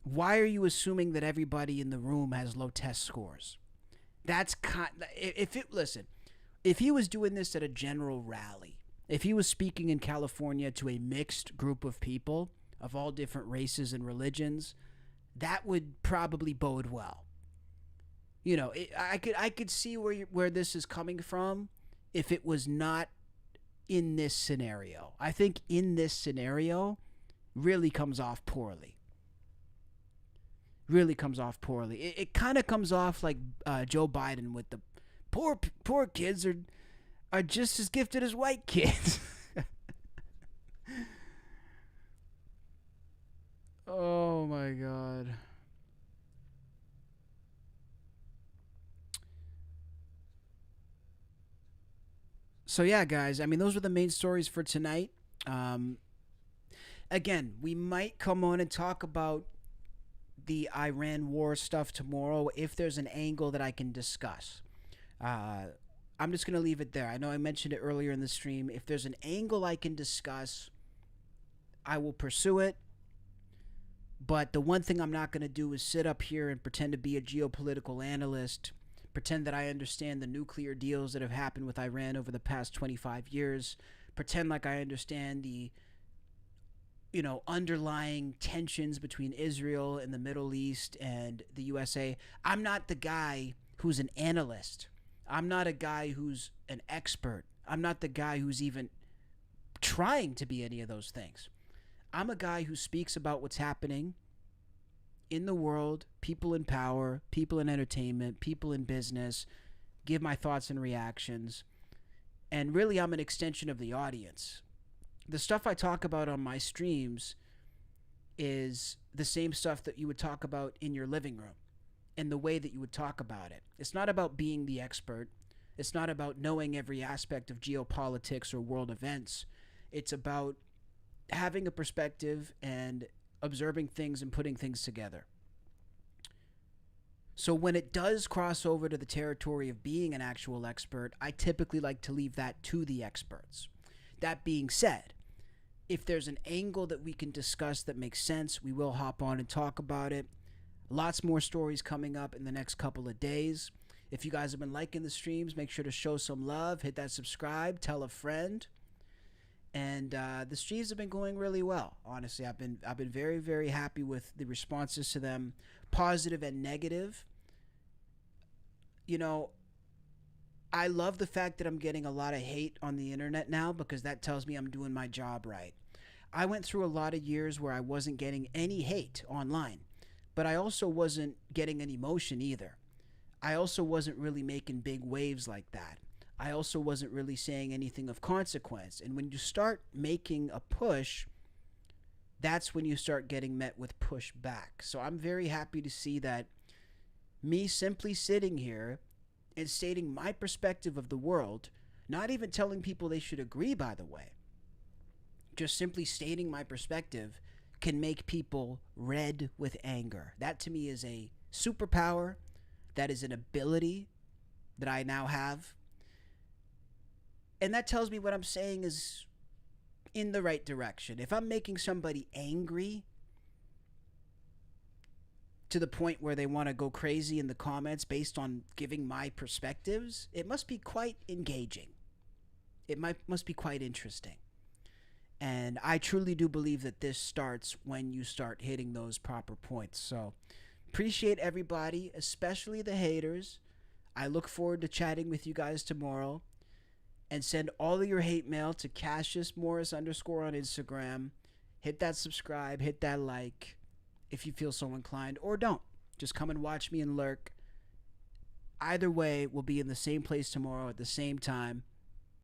Why are you assuming that everybody in the room has low test scores? That's listen, if he was doing this at a general rally, if he was speaking in California to a mixed group of people of all different races and religions, that would probably bode well. You know, I could see where this is coming from if it was not in this scenario. I think in this scenario really comes off poorly. Really comes off poorly. It kind of comes off like Joe Biden with the poor kids are just as gifted as white kids. Oh my God. So yeah, guys, I mean, those were the main stories for tonight. Again, we might come on and talk about the Iran war stuff tomorrow if there's an angle that I can discuss. I'm just going to leave it there. I know I mentioned it earlier in the stream. If there's an angle I can discuss, I will pursue it. But the one thing I'm not going to do is sit up here and pretend to be a geopolitical analyst, pretend that I understand the nuclear deals that have happened with Iran over the past 25 years, pretend like I understand the underlying tensions between Israel and the Middle East and the USA. I'm not the guy who's an analyst. I'm not a guy who's an expert. I'm not the guy who's even trying to be any of those things. I'm a guy who speaks about what's happening in the world, people in power, people in entertainment, people in business, give my thoughts and reactions. And really, I'm an extension of the audience. The stuff I talk about on my streams is the same stuff that you would talk about in your living room and the way that you would talk about it. It's not about being the expert. It's not about knowing every aspect of geopolitics or world events. It's about having a perspective and observing things and putting things together. So when it does cross over to the territory of being an actual expert, I typically like to leave that to the experts. That being said, if there's an angle that we can discuss that makes sense, we will hop on and talk about it. Lots more stories coming up in the next couple of days. If you guys have been liking the streams, make sure to show some love, hit that subscribe, tell a friend. And the streams have been going really well. Honestly, I've been very, very happy with the responses to them, positive and negative. You know, I love the fact that I'm getting a lot of hate on the internet now because that tells me I'm doing my job right. I went through a lot of years where I wasn't getting any hate online, but I also wasn't getting an emotion either. I also wasn't really making big waves like that. I also wasn't really saying anything of consequence. And when you start making a push, that's when you start getting met with pushback. So I'm very happy to see that me simply sitting here and stating my perspective of the world, not even telling people they should agree, by the way, just simply stating my perspective can make people red with anger. That to me is a superpower. That is an ability that I now have. And that tells me what I'm saying is in the right direction. If I'm making somebody angry to the point where they want to go crazy in the comments based on giving my perspectives, it must be quite engaging. It must be quite interesting. And I truly do believe that this starts when you start hitting those proper points. So appreciate everybody, especially the haters. I look forward to chatting with you guys tomorrow. And send all of your hate mail to Cassius Morris _ on Instagram. Hit that subscribe, hit that like if you feel so inclined, or don't. Just come and watch me and lurk. Either way, we'll be in the same place tomorrow at the same time.